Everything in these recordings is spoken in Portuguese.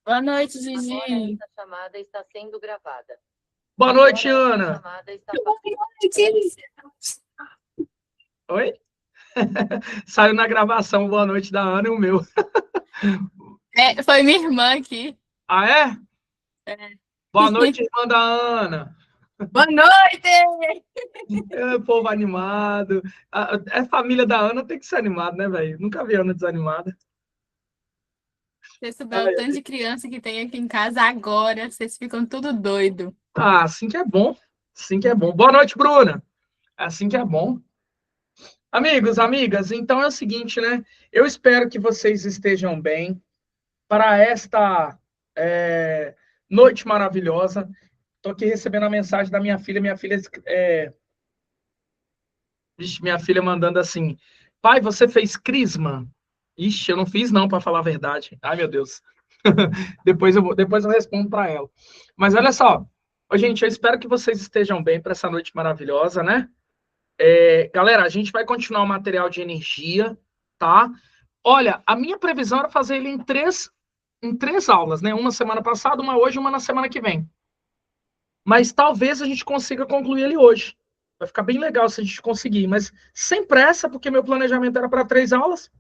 Boa noite, Gigi. Agora essa chamada está sendo gravada. Boa noite, Agora essa Ana. chamada está... Oi? Saiu na gravação, boa noite da Ana e o meu. Foi minha irmã aqui. Ah, é? É. Boa noite, irmã da Ana. Boa noite! Povo animado. É família da Ana, tem que ser animado, né, velho? Nunca vi a Ana desanimada. Você souber o tanto de criança que tem aqui em casa agora, vocês ficam tudo doido. Ah, assim que é bom. Assim que é bom. Boa noite, Bruna. Assim que é bom. Amigos, amigas, então é o seguinte, né? Eu espero que vocês estejam bem para esta noite maravilhosa. Estou aqui recebendo a mensagem da minha filha. Minha filha mandando assim: pai, você fez crisma? Ixi, eu não fiz não, para falar a verdade. Ai, meu Deus. depois eu respondo para ela. Mas olha só, gente, eu espero que vocês estejam bem para essa noite maravilhosa, né? Galera, a gente vai continuar o material de energia, tá? Olha, a minha previsão era fazer ele em três aulas, né? Uma semana passada, uma hoje e uma na semana que vem. Mas talvez a gente consiga concluir ele hoje. Vai ficar bem legal se a gente conseguir, mas sem pressa, porque meu planejamento era para 3 aulas.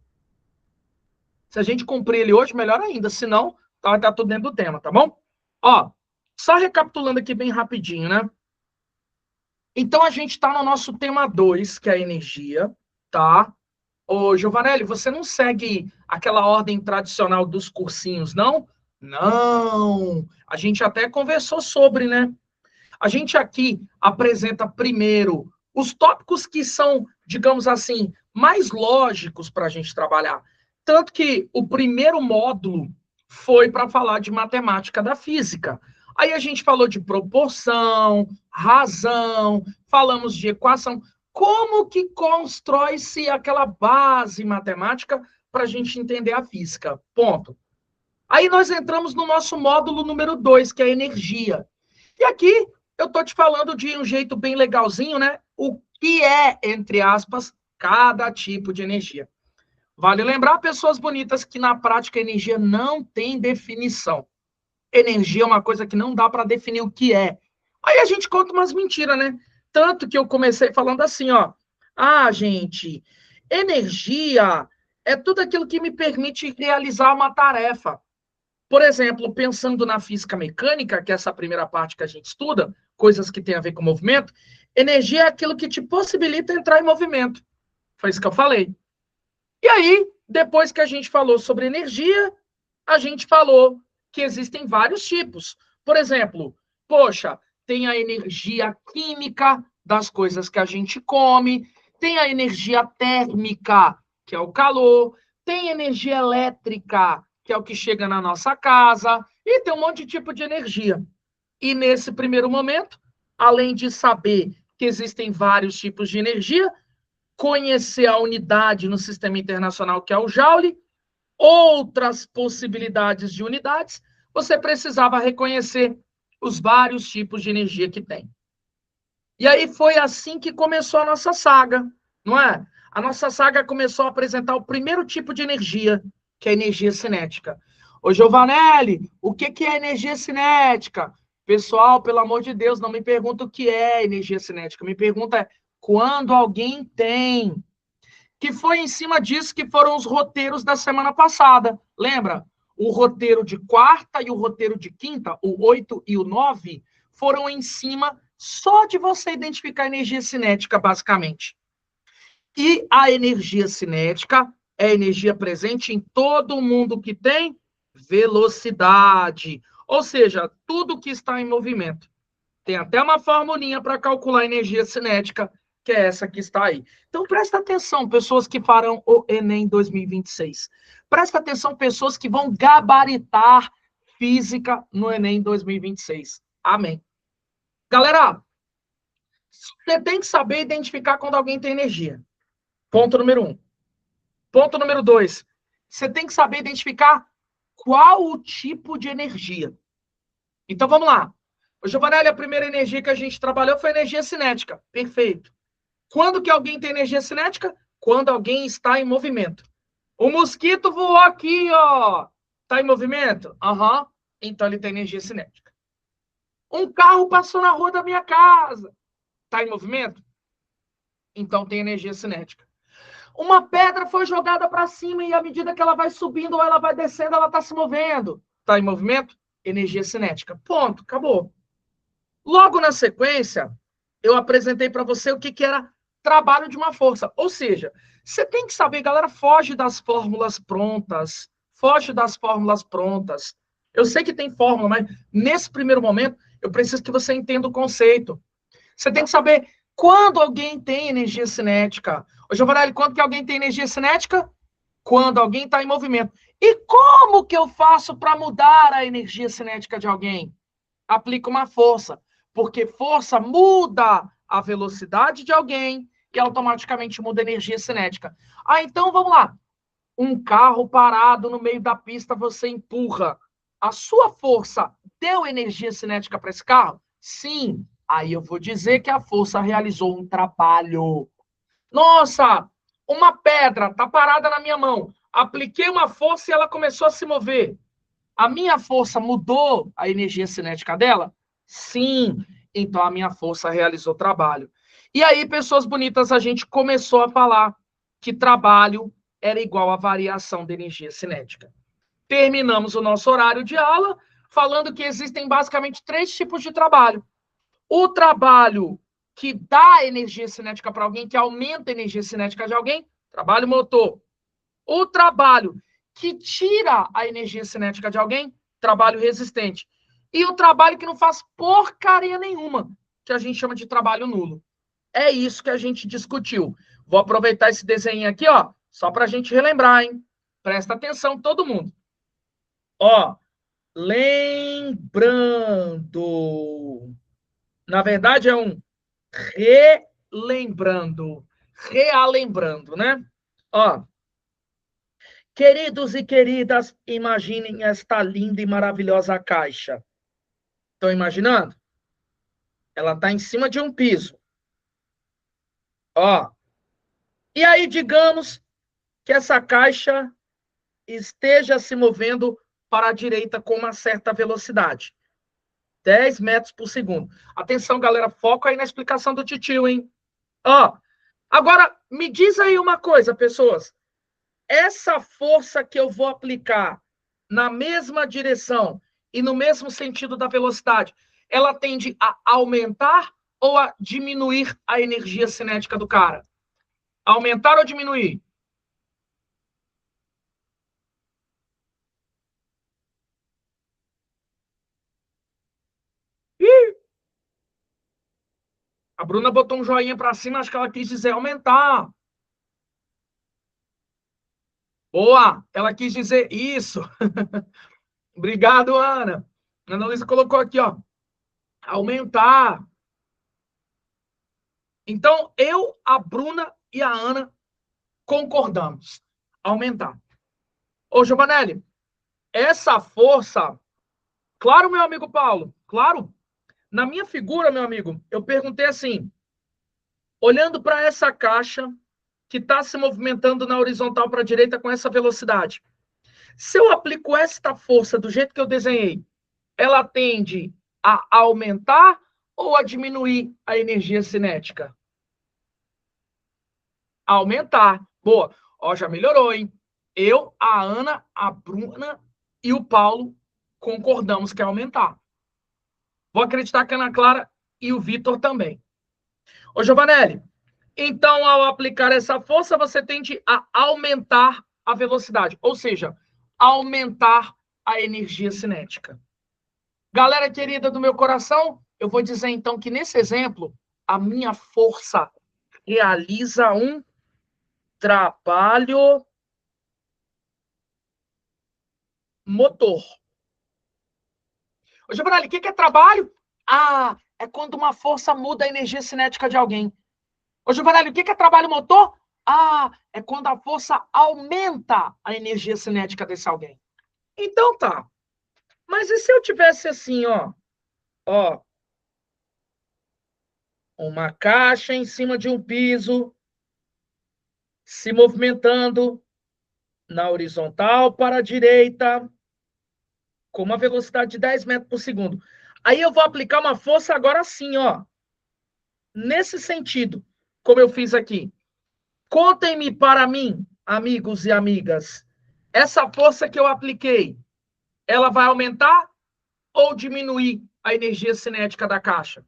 Se a gente cumprir ele hoje, melhor ainda. Se não, vai estar tudo dentro do tema, tá bom? Ó, só recapitulando aqui bem rapidinho, né? Então, a gente está no nosso tema 2, que é a energia, tá? Ô, Giovanelli, você não segue aquela ordem tradicional dos cursinhos, não? Não! A gente até conversou sobre, né? A gente aqui apresenta primeiro os tópicos que são, digamos assim, mais lógicos para a gente trabalhar. Tanto que o primeiro módulo foi para falar de matemática da física. Aí a gente falou de proporção, razão, falamos de equação. Como que constrói-se aquela base matemática para a gente entender a física? Ponto. Aí nós entramos no nosso módulo número 2, que é energia. E aqui eu estou te falando de um jeito bem legalzinho, né? O que é, entre aspas, cada tipo de energia. Vale lembrar, pessoas bonitas, que na prática a energia não tem definição. Energia é uma coisa que não dá para definir o que é. Aí a gente conta umas mentiras, né? Tanto que eu comecei falando assim, ó. Ah, gente, energia é tudo aquilo que me permite realizar uma tarefa. Por exemplo, pensando na física mecânica, que é essa primeira parte que a gente estuda, coisas que têm a ver com movimento, energia é aquilo que te possibilita entrar em movimento. Foi isso que eu falei. E aí, depois que a gente falou sobre energia, a gente falou que existem vários tipos. Por exemplo, poxa, tem a energia química das coisas que a gente come, tem a energia térmica, que é o calor, tem energia elétrica, que é o que chega na nossa casa, e tem um monte de tipo de energia. E nesse primeiro momento, além de saber que existem vários tipos de energia, conhecer a unidade no sistema internacional, que é o Joule, outras possibilidades de unidades, você precisava reconhecer os vários tipos de energia que tem. E aí foi assim que começou a nossa saga, não é? A nossa saga começou a apresentar o primeiro tipo de energia, que é a energia cinética. Ô, Giovanelli, o que é energia cinética? Pessoal, pelo amor de Deus, não me pergunta o que é energia cinética. Me pergunta quando alguém tem. Que foi em cima disso que foram os roteiros da semana passada. Lembra? O roteiro de quarta e o roteiro de quinta, o 8 e o 9, foram em cima só de você identificar a energia cinética, basicamente. E a energia cinética é energia presente em todo mundo que tem velocidade. Ou seja, tudo que está em movimento. Tem até uma formulinha para calcular a energia cinética, que é essa que está aí. Então, presta atenção, pessoas que farão o Enem 2026. Presta atenção, pessoas que vão gabaritar física no Enem 2026. Amém. Galera, você tem que saber identificar quando alguém tem energia. Ponto número 1. Ponto número 2. Você tem que saber identificar qual o tipo de energia. Então, vamos lá. O Giovanelli, a primeira energia que a gente trabalhou foi energia cinética. Perfeito. Quando que alguém tem energia cinética? Quando alguém está em movimento. O mosquito voou aqui, ó. Está em movimento? Aham. então ele tem energia cinética. Um carro passou na rua da minha casa, está em movimento? Então tem energia cinética. Uma pedra foi jogada para cima e à medida que ela vai subindo ou ela vai descendo, ela está se movendo. Está em movimento? Energia cinética. Ponto, acabou. Logo na sequência, eu apresentei para você o que era trabalho de uma força. Ou seja, você tem que saber, galera, foge das fórmulas prontas. Foge das fórmulas prontas. Eu sei que tem fórmula, mas nesse primeiro momento, eu preciso que você entenda o conceito. Você tem que saber quando alguém tem energia cinética. Ô, Giovanelli, quando que alguém tem energia cinética? Quando alguém está em movimento. E como que eu faço para mudar a energia cinética de alguém? Aplica uma força, porque força muda a velocidade de alguém e automaticamente muda a energia cinética. Ah, então vamos lá. Um carro parado no meio da pista, você empurra. A sua força deu energia cinética para esse carro? Sim. Aí eu vou dizer que a força realizou um trabalho. Nossa, uma pedra está parada na minha mão. Apliquei uma força e ela começou a se mover. A minha força mudou a energia cinética dela? Sim. Então a minha força realizou trabalho. E aí, pessoas bonitas, a gente começou a falar que trabalho era igual a variação de energia cinética. Terminamos o nosso horário de aula falando que existem basicamente 3 tipos de trabalho. O trabalho que dá energia cinética para alguém, que aumenta a energia cinética de alguém, trabalho motor. O trabalho que tira a energia cinética de alguém, trabalho resistente. E o trabalho que não faz porcaria nenhuma, que a gente chama de trabalho nulo. É isso que a gente discutiu. Vou aproveitar esse desenho aqui, ó, só para a gente relembrar, hein? Presta atenção, todo mundo. Ó, lembrando. Na verdade, é um relembrando. Realembrando, né? Ó, queridos e queridas, imaginem esta linda e maravilhosa caixa. Estão imaginando? Ela está em cima de um piso. Ó. E aí, digamos que essa caixa esteja se movendo para a direita com uma certa velocidade. 10 metros por segundo. Atenção, galera, foco aí na explicação do titio, hein? Ó. Agora, me diz aí uma coisa, pessoas. Essa força que eu vou aplicar na mesma direção e no mesmo sentido da velocidade, ela tende a aumentar ou a diminuir a energia cinética do cara? Aumentar ou diminuir? Ih, a Bruna botou um joinha para cima, acho que ela quis dizer aumentar. Boa, ela quis dizer isso. Obrigado, Ana. A Ana Luísa colocou aqui, ó. Aumentar. Então, eu, a Bruna e a Ana concordamos. Aumentar. Ô, Giovanelli, essa força... Claro, meu amigo Paulo, claro. Na minha figura, meu amigo, eu perguntei assim, olhando para essa caixa que está se movimentando na horizontal para a direita com essa velocidade, se eu aplico esta força do jeito que eu desenhei, ela tende a aumentar ou a diminuir a energia cinética? Aumentar. Boa. Ó, já melhorou, hein? Eu, a Ana, a Bruna e o Paulo concordamos que é aumentar. Vou acreditar que a Ana Clara e o Vitor também. Ô, Giovanelli, então, ao aplicar essa força, você tende a aumentar a velocidade, ou seja, aumentar a energia cinética. Galera querida do meu coração, eu vou dizer então que nesse exemplo, a minha força realiza um trabalho motor. Ô, Giovanelli, o que é trabalho? Ah, é quando uma força muda a energia cinética de alguém. Ô, Giovanelli, o que é trabalho motor? Ah, é quando a força aumenta a energia cinética desse alguém. Então tá. Mas e se eu tivesse assim, ó, uma caixa em cima de um piso, se movimentando na horizontal para a direita, com uma velocidade de 10 metros por segundo. Aí eu vou aplicar uma força agora sim, ó. Nesse sentido, como eu fiz aqui. Contem-me para mim, amigos e amigas, essa força que eu apliquei, ela vai aumentar ou diminuir a energia cinética da caixa?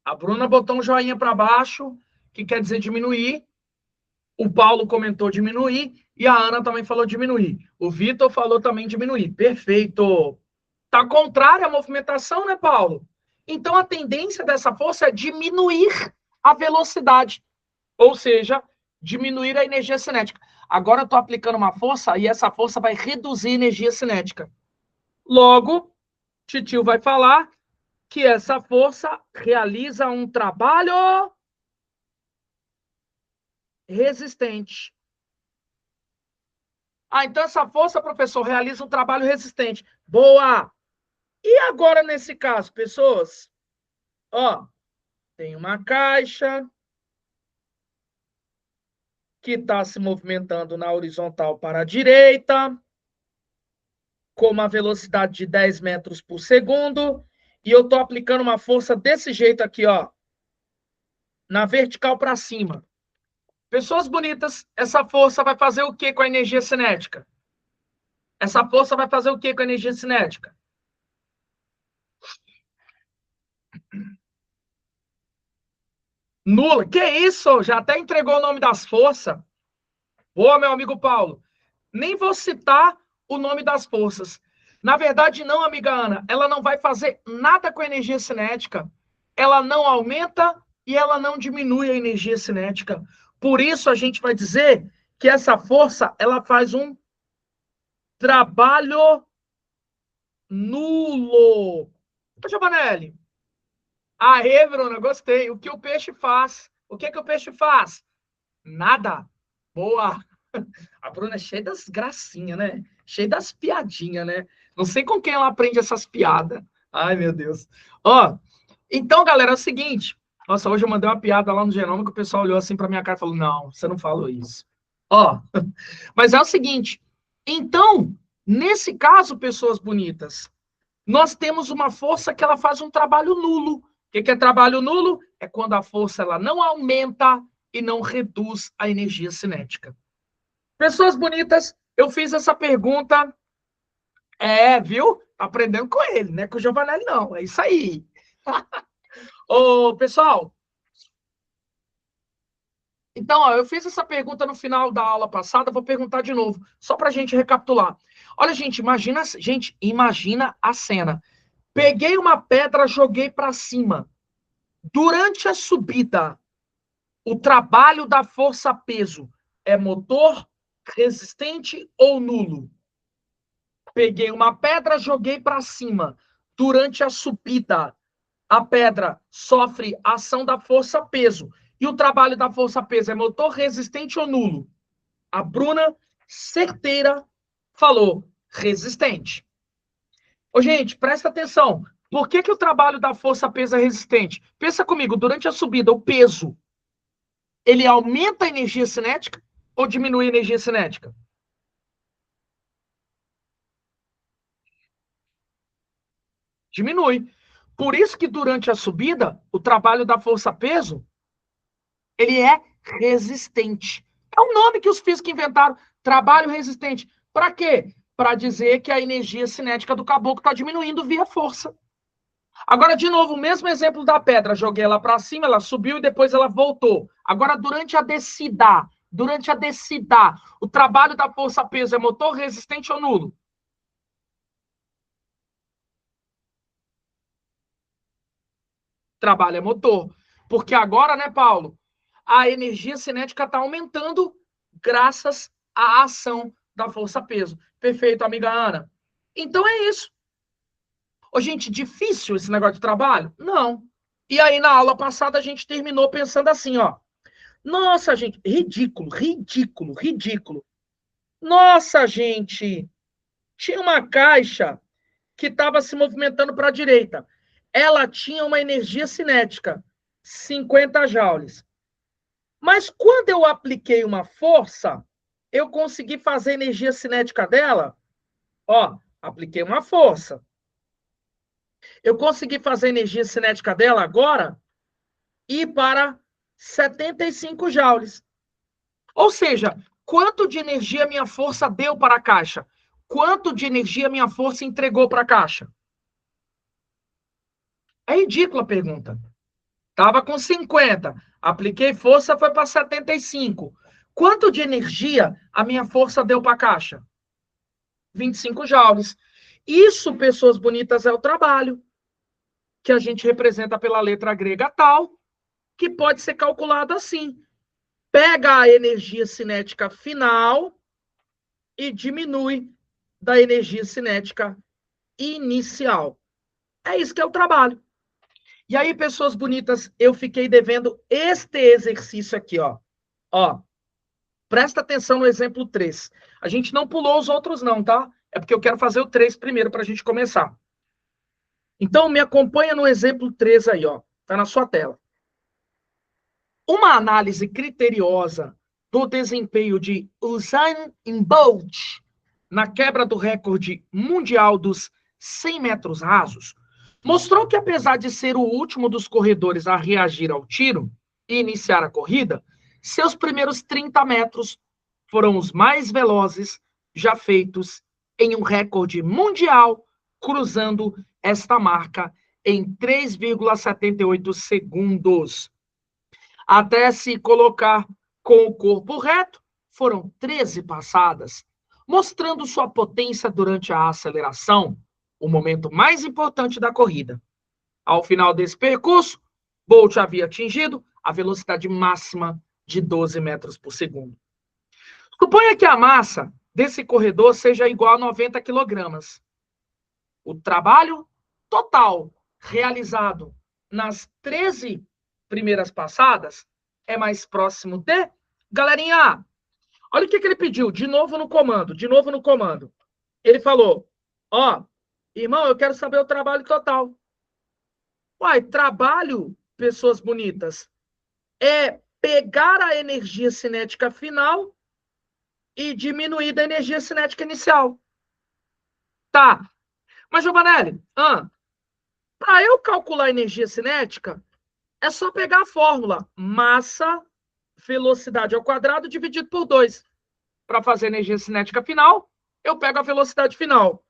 A Bruna botou um joinha para baixo, que quer dizer diminuir. O Paulo comentou diminuir e a Ana também falou diminuir. O Vitor falou também diminuir. Perfeito. Tá contrária à movimentação, né, Paulo? Então a tendência dessa força é diminuir a velocidade, ou seja, diminuir a energia cinética. Agora eu estou aplicando uma força e essa força vai reduzir a energia cinética. Logo, Titio vai falar que essa força realiza um trabalho resistente. Ah, então essa força, professor, realiza um trabalho resistente. Boa! E agora, nesse caso, pessoas? Ó, tem uma caixa que está se movimentando na horizontal para a direita, com uma velocidade de 10 metros por segundo, e eu estou aplicando uma força desse jeito aqui, ó, na vertical para cima. Pessoas bonitas, essa força vai fazer o que com a energia cinética? Essa força vai fazer o que com a energia cinética? Nula. Que isso? Já até entregou o nome das forças. Boa, meu amigo Paulo. Nem vou citar o nome das forças. Na verdade, não, amiga Ana. Ela não vai fazer nada com a energia cinética. Ela não aumenta e ela não diminui a energia cinética. Por isso, a gente vai dizer que essa força ela faz um trabalho nulo. Ô, Giovanelli. Aê, Bruna, gostei. O que o peixe faz? O que que o peixe faz? Nada. Boa. A Bruna é cheia das gracinhas, né? Cheia das piadinhas, né? Não sei com quem ela aprende essas piadas. Ai, meu Deus. Ó, então, galera, é o seguinte. Nossa, hoje eu mandei uma piada lá no Genoma que o pessoal olhou assim pra minha cara e falou: não, você não falou isso. Ó, mas é o seguinte. Então, nesse caso, pessoas bonitas, nós temos uma força que ela faz um trabalho nulo. O que é trabalho nulo? É quando a força ela não aumenta e não reduz a energia cinética. Pessoas bonitas, eu fiz essa pergunta. Viu? Tá aprendendo com ele, né? Com o Giovanelli, não. É isso aí. Ô, pessoal, então, ó, eu fiz essa pergunta no final da aula passada, vou perguntar de novo, só para a gente recapitular. Olha, imagina a cena. Peguei uma pedra, joguei para cima. Durante a subida, o trabalho da força-peso é motor, resistente ou nulo? Peguei uma pedra, joguei para cima. Durante a subida, a pedra sofre ação da força-peso. E o trabalho da força-peso é motor, resistente ou nulo? A Bruna, certeira, falou resistente. Ô, gente, presta atenção. Por que o trabalho da força-peso é resistente? Pensa comigo, durante a subida, o peso, ele aumenta a energia cinética ou diminui a energia cinética? Diminui. Por isso que durante a subida, o trabalho da força-peso, ele é resistente. É o nome que os físicos inventaram, trabalho resistente. Para quê? Para dizer que a energia cinética do caboclo está diminuindo via força. Agora, de novo, o mesmo exemplo da pedra. Joguei ela para cima, ela subiu e depois ela voltou. Agora, durante a descida, o trabalho da força-peso é motor, resistente ou nulo? Trabalho é motor. Porque agora, né, Paulo, a energia cinética está aumentando graças à ação da força-peso. Perfeito, amiga Ana. Então é isso. Ô, gente, difícil esse negócio de trabalho? Não. E aí, na aula passada, a gente terminou pensando assim, ó. Nossa, gente, ridículo, ridículo, ridículo. Nossa, gente, tinha uma caixa que estava se movimentando para a direita. Ela tinha uma energia cinética, 50 joules. Mas quando eu apliquei uma força, eu consegui fazer a energia cinética dela. Ó, apliquei uma força. Eu consegui fazer a energia cinética dela agora ir para 75 joules. Ou seja, quanto de energia minha força deu para a caixa? Quanto de energia minha força entregou para a caixa? É ridícula a pergunta. Estava com 50, apliquei força, foi para 75. Quanto de energia a minha força deu para a caixa? 25 joules. Isso, pessoas bonitas, é o trabalho, que a gente representa pela letra grega tal, que pode ser calculado assim. Pega a energia cinética final e diminui da energia cinética inicial. É isso que é o trabalho. E aí, pessoas bonitas, eu fiquei devendo este exercício aqui, ó. Ó, presta atenção no exemplo 3. A gente não pulou os outros não, tá? É porque eu quero fazer o 3 primeiro para a gente começar. Então, me acompanha no exemplo 3 aí, ó. Tá na sua tela. Uma análise criteriosa do desempenho de Usain Bolt na quebra do recorde mundial dos 100 metros rasos mostrou que, apesar de ser o último dos corredores a reagir ao tiro e iniciar a corrida, seus primeiros 30 metros foram os mais velozes já feitos em um recorde mundial, cruzando esta marca em 3,78 segundos. Até se colocar com o corpo reto, foram 13 passadas, mostrando sua potência durante a aceleração, o momento mais importante da corrida. Ao final desse percurso, Bolt havia atingido a velocidade máxima de 12 metros por segundo. Suponha que a massa desse corredor seja igual a 90 quilogramas. O trabalho total realizado nas 13 primeiras passadas é mais próximo de... Galerinha, olha o que ele pediu, de novo no comando. Ele falou, ó, irmão, eu quero saber o trabalho total. Uai, trabalho, pessoas bonitas, é pegar a energia cinética final e diminuir da energia cinética inicial. Tá. Mas, Giovanelli, para eu calcular a energia cinética, é só pegar a fórmula massa, velocidade ao quadrado dividido por 2. Para fazer energia cinética final, eu pego a velocidade final.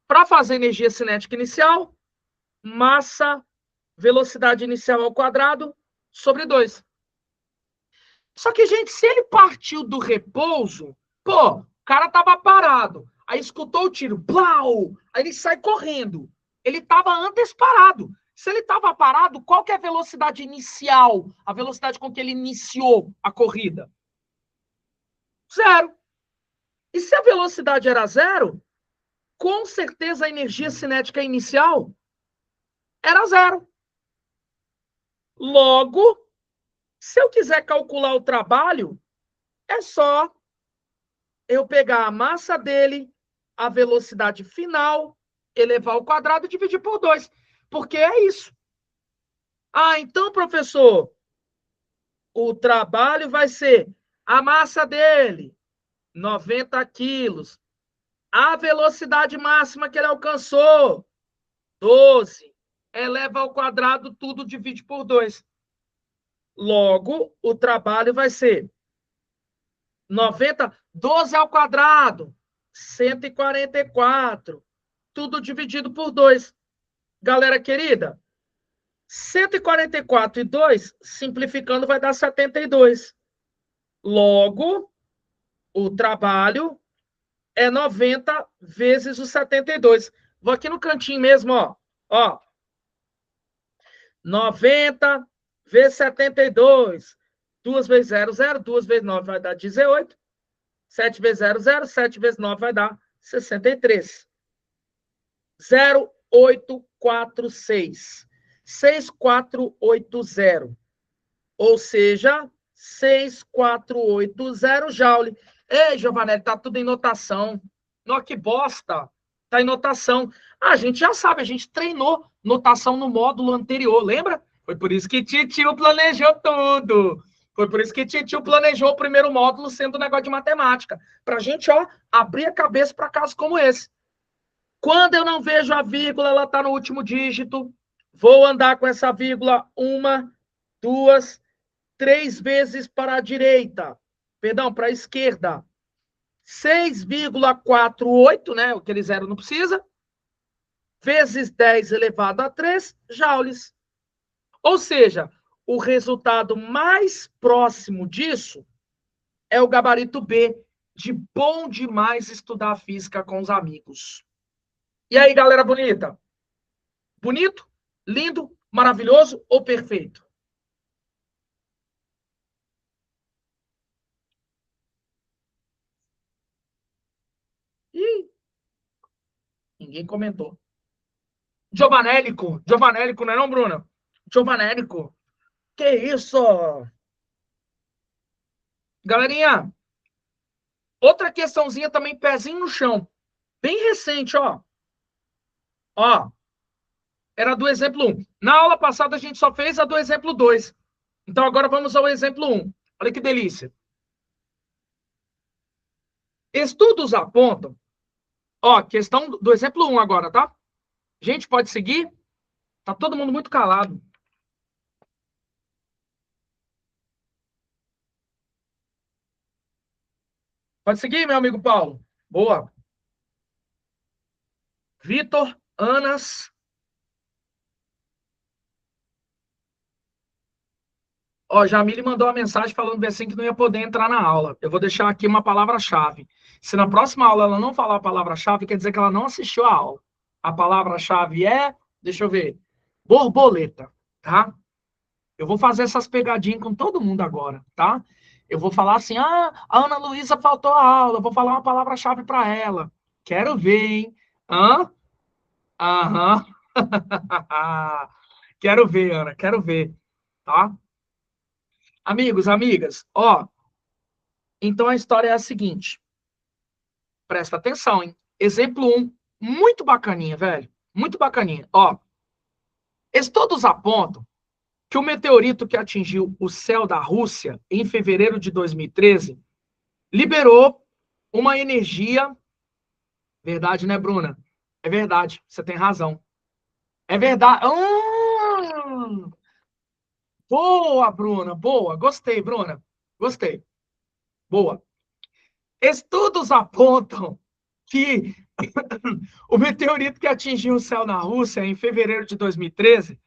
Para fazer energia cinética inicial, massa, velocidade inicial ao quadrado sobre 2. Só que, gente, se ele partiu do repouso, pô, o cara tava parado, aí escutou o tiro, blau, aí ele sai correndo. Ele tava antes parado. Se ele estava parado, qual que é a velocidade inicial? A velocidade com que ele iniciou a corrida? 0. E se a velocidade era 0, com certeza a energia cinética inicial era 0. Logo, se eu quiser calcular o trabalho, é só eu pegar a massa dele, a velocidade final, elevar ao quadrado e dividir por 2. Porque é isso. Ah, então, professor, o trabalho vai ser a massa dele, 90 quilos. A velocidade máxima que ele alcançou, 12. Eleva ao quadrado, tudo divide por 2. Logo, o trabalho vai ser 90, 12 ao quadrado, 144. Tudo dividido por 2. Galera querida, 144 e 2, simplificando, vai dar 72. Logo, o trabalho é 90 vezes o 72. Vou aqui no cantinho mesmo, ó. 90 vezes 72. 2 vezes 0, 0. 2 vezes 9 vai dar 18. 7 vezes 0, 0. 7 vezes 9 vai dar 63. 0846. 6480. Ou seja, 6480 joule. Ei, Giovanelli, tá tudo em notação. Nó, que bosta. Tá em notação. A gente já sabe, a gente treinou notação no módulo anterior, lembra? Foi por isso que Titio planejou tudo. Foi por isso que Titio planejou o primeiro módulo sendo um negócio de matemática. Para a gente, ó, abrir a cabeça para casos como esse. Quando eu não vejo a vírgula, ela está no último dígito. Vou andar com essa vírgula 1, 2, 3 vezes para a direita. Perdão, para a esquerda. 6,48, né? Aquele zero não precisa. Vezes 10 elevado a 3 joules. Ou seja, o resultado mais próximo disso é o gabarito B, de bom demais estudar física com os amigos. E aí, galera bonita? Bonito? Lindo? Maravilhoso ou perfeito? Ih, ninguém comentou. Giovanélico, não é não, Bruna? Giovanélico. Que isso? Galerinha, outra questãozinha também, pezinho no chão. Bem recente, ó. Ó, era do exemplo 1. Na aula passada a gente só fez a do exemplo 2. Então agora vamos ao exemplo 1. Olha que delícia. Estudos apontam. Ó, questão do exemplo 1 agora, tá? Gente, pode seguir? Tá todo mundo muito calado. Pode seguir, meu amigo Paulo. Boa. Vitor, Anas. Ó, Jamile mandou uma mensagem falando assim que não ia poder entrar na aula. Eu vou deixar aqui uma palavra-chave. Se na próxima aula ela não falar a palavra-chave, quer dizer que ela não assistiu a aula. A palavra-chave é, deixa eu ver, borboleta, tá? Eu vou fazer essas pegadinhas com todo mundo agora, tá? Eu vou falar assim, a Ana Luísa faltou a aula, eu vou falar uma palavra-chave para ela. Quero ver, hein? Hã? Aham. Quero ver, Ana, quero ver, tá? Amigos, amigas, ó, então a história é a seguinte. Presta atenção, hein? Exemplo 1, muito bacaninha, velho. Muito bacaninha. Ó, estudos apontam que o meteorito que atingiu o céu da Rússia em fevereiro de 2013 liberou uma energia. Verdade, né, Bruna? É verdade, você tem razão. É verdade. Boa, Bruna, boa. Gostei, Bruna. Gostei. Boa. Estudos apontam que o meteorito que atingiu o céu na Rússia em fevereiro de 2013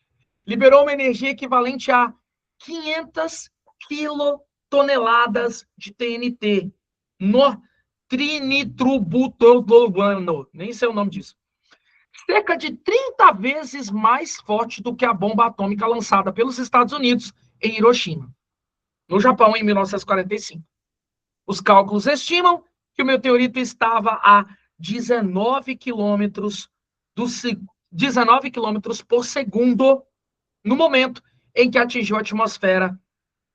liberou uma energia equivalente a 500 quilotoneladas de TNT no trinitrobutano, nem sei o nome disso. Cerca de 30 vezes mais forte do que a bomba atômica lançada pelos Estados Unidos em Hiroshima, no Japão, em 1945. Os cálculos estimam que o meteorito estava a 19 quilômetros 19 quilômetros por segundo no momento em que atingiu a atmosfera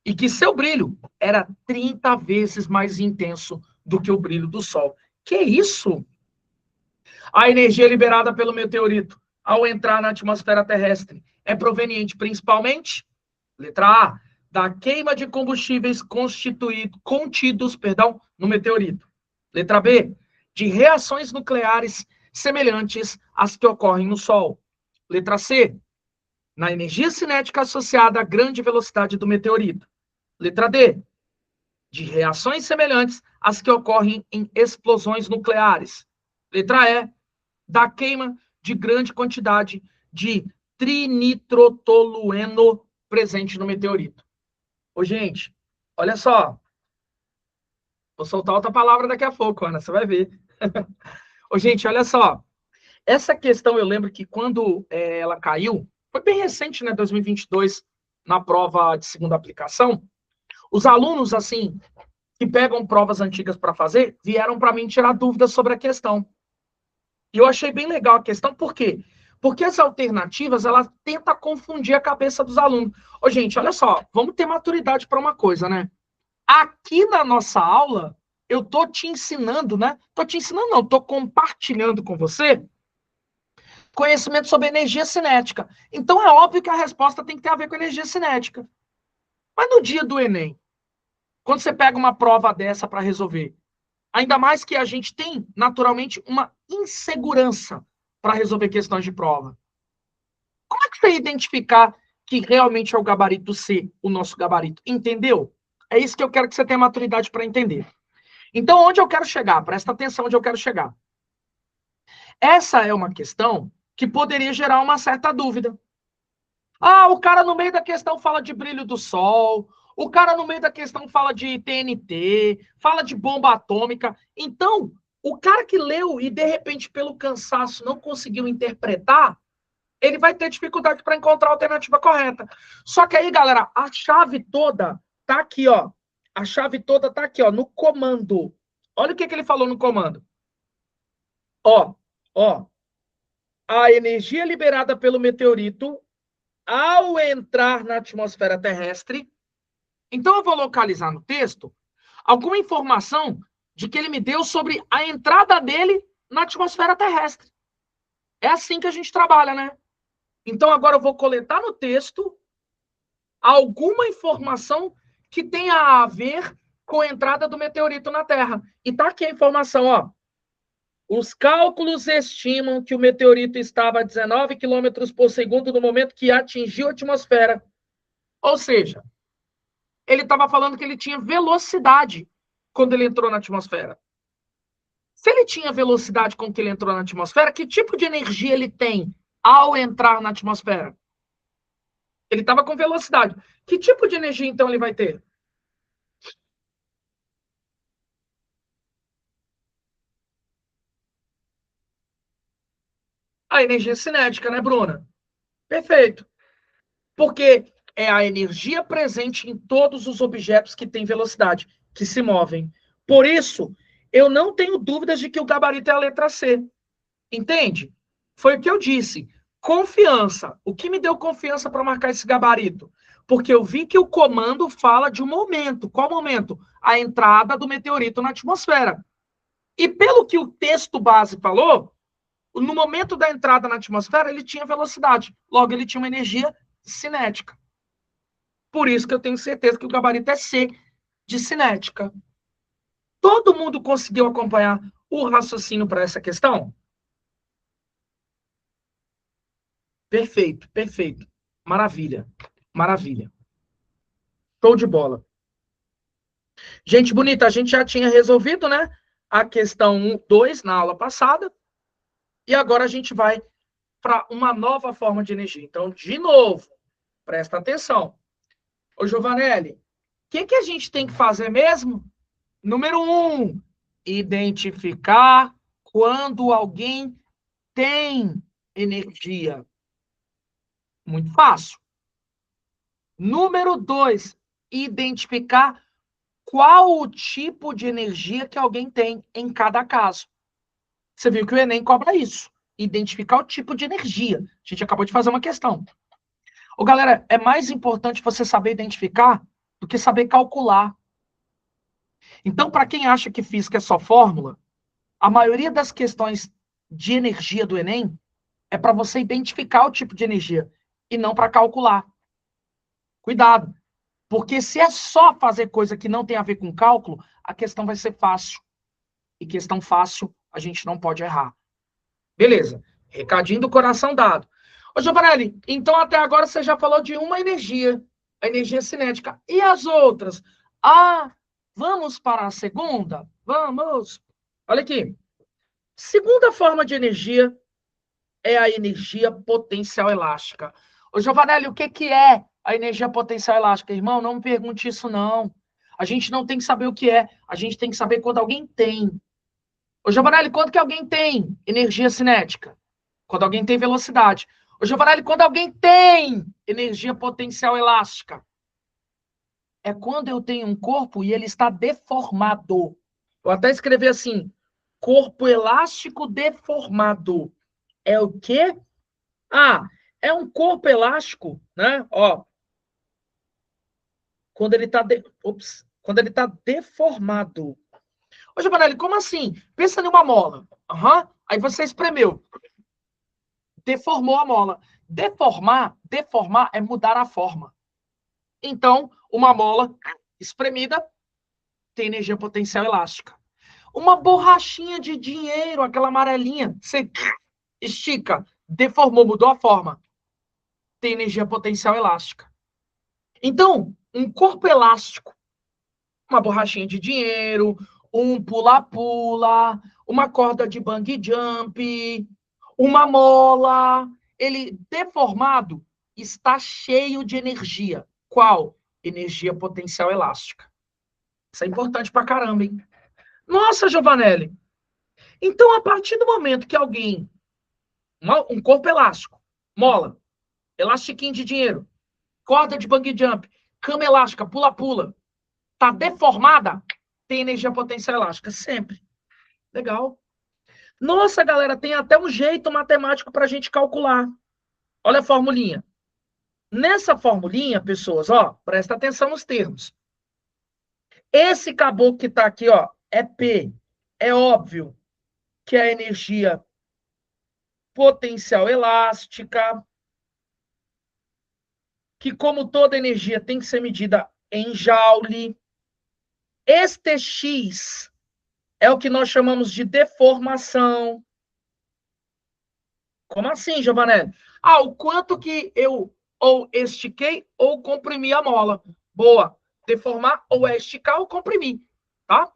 e que seu brilho era 30 vezes mais intenso do que o brilho do Sol. Que isso? A energia liberada pelo meteorito ao entrar na atmosfera terrestre é proveniente principalmente, letra A, da queima de combustíveis contidos no meteorito. Letra B, de reações nucleares semelhantes às que ocorrem no Sol. Letra C, na energia cinética associada à grande velocidade do meteorito. Letra D, de reações semelhantes às que ocorrem em explosões nucleares. Letra E, da queima de grande quantidade de trinitrotolueno presente no meteorito. Ô, gente, olha só. Vou soltar outra palavra daqui a pouco, Ana, você vai ver. Ô, gente, olha só. Essa questão, eu lembro que quando ela caiu, foi bem recente, né, 2022, na prova de segunda aplicação, os alunos, assim, que pegam provas antigas para fazer, vieram para mim tirar dúvidas sobre a questão. E eu achei bem legal a questão, por quê? Porque as alternativas, elas tentam confundir a cabeça dos alunos. Ô, gente, olha só, vamos ter maturidade para uma coisa, né? Aqui na nossa aula, eu tô te ensinando, né? Tô te ensinando, não, tô compartilhando com você conhecimento sobre energia cinética. Então, é óbvio que a resposta tem que ter a ver com energia cinética. Mas no dia do Enem, quando você pega uma prova dessa para resolver? Ainda mais que a gente tem, naturalmente, uma insegurança para resolver questões de prova. Como é que você identificar que realmente é o gabarito C, o nosso gabarito? Entendeu? É isso que eu quero que você tenha maturidade para entender. Então, onde eu quero chegar? Presta atenção onde eu quero chegar. Essa é uma questão que poderia gerar uma certa dúvida. Ah, o cara no meio da questão fala de brilho do sol, o cara no meio da questão fala de TNT, fala de bomba atômica. Então, o cara que leu e, de repente, pelo cansaço, não conseguiu interpretar, ele vai ter dificuldade para encontrar a alternativa correta. Só que aí, galera, a chave toda tá aqui, ó. A chave toda tá aqui, ó, no comando. Olha o que ele falou no comando. Ó, ó. A energia liberada pelo meteorito ao entrar na atmosfera terrestre. Então, eu vou localizar no texto alguma informação de que ele me deu sobre a entrada dele na atmosfera terrestre. É assim que a gente trabalha, né? Então, agora eu vou coletar no texto alguma informação que tenha a ver com a entrada do meteorito na Terra. E tá aqui a informação, ó. Os cálculos estimam que o meteorito estava a 19 km por segundo no momento que atingiu a atmosfera. Ou seja, ele estava falando que ele tinha velocidade quando ele entrou na atmosfera. Se ele tinha velocidade com que ele entrou na atmosfera, que tipo de energia ele tem ao entrar na atmosfera? Ele estava com velocidade. Que tipo de energia, então, ele vai ter? A energia cinética, né, Bruna? Perfeito. Porque é a energia presente em todos os objetos que têm velocidade, que se movem. Por isso, eu não tenho dúvidas de que o gabarito é a letra C. Entende? Foi o que eu disse. Confiança. O que me deu confiança para marcar esse gabarito? Porque eu vi que o comando fala de um momento. Qual momento? A entrada do meteorito na atmosfera. E pelo que o texto base falou, no momento da entrada na atmosfera, ele tinha velocidade. Logo, ele tinha uma energia cinética. Por isso que eu tenho certeza que o gabarito é C, de cinética. Todo mundo conseguiu acompanhar o raciocínio para essa questão? Perfeito, perfeito. Maravilha, maravilha. Show de bola. Gente bonita, a gente já tinha resolvido, né? A questão 1, 2 na aula passada. E agora a gente vai para uma nova forma de energia. Então, de novo, presta atenção. Ô, Giovanelli, o que a gente tem que fazer mesmo? Número 1, identificar quando alguém tem energia. Muito fácil. Número 2, identificar qual o tipo de energia que alguém tem em cada caso. Você viu que o Enem cobra isso. Identificar o tipo de energia. A gente acabou de fazer uma questão. Ô, galera, é mais importante você saber identificar do que saber calcular. Então, para quem acha que física é só fórmula, a maioria das questões de energia do Enem é para você identificar o tipo de energia e não para calcular. Cuidado, porque se é só fazer coisa que não tem a ver com cálculo, a questão vai ser fácil. E questão fácil, a gente não pode errar. Beleza, recadinho do coração dado. Ô, Giovanelli, então até agora você já falou de uma energia, a energia cinética. E as outras? Ah, vamos para a segunda? Vamos. Olha aqui. Segunda forma de energia é a energia potencial elástica. Ô, Giovanelli, o que é a energia potencial elástica? Irmão, não me pergunte isso, não. A gente não tem que saber o que é. A gente tem que saber quando alguém tem. Ô, Giovanelli, quando que alguém tem energia cinética? Quando alguém tem velocidade. Ô, Giovanelli, quando alguém tem energia potencial elástica? É quando eu tenho um corpo e ele está deformado. Eu até escrevi assim, corpo elástico deformado. É o quê? Ah, é um corpo elástico, né? Ó, quando ele está quando ele tá deformado. Ô, Giovanelli, como assim? Pensa numa mola. Uhum. Aí você espremeu. Deformou a mola. Deformar é mudar a forma. Então, uma mola espremida, tem energia potencial elástica. Uma borrachinha de dinheiro, aquela amarelinha, você estica, deformou, mudou a forma, tem energia potencial elástica. Então, um corpo elástico, uma borrachinha de dinheiro, um pula-pula, uma corda de bungee jump, uma mola, ele deformado está cheio de energia. Qual? Energia potencial elástica. Isso é importante pra caramba, hein? Nossa, Giovanelli. Então, a partir do momento que alguém, um corpo elástico, mola, elastiquinho de dinheiro, corda de bungee jump, cama elástica, pula-pula, tá deformada, tem energia potencial elástica. Sempre. Legal. Nossa, galera, tem até um jeito matemático para a gente calcular. Olha a formulinha. Nessa formulinha, pessoas, ó, presta atenção nos termos. Esse caboclo que está aqui, ó, é P. É óbvio que é a energia potencial elástica, que, como toda energia, tem que ser medida em joule. Este X é o que nós chamamos de deformação. Como assim, Giovanelli? Ah, o quanto que eu ou estiquei ou comprimi a mola. Boa. Deformar ou é esticar ou comprimir, tá?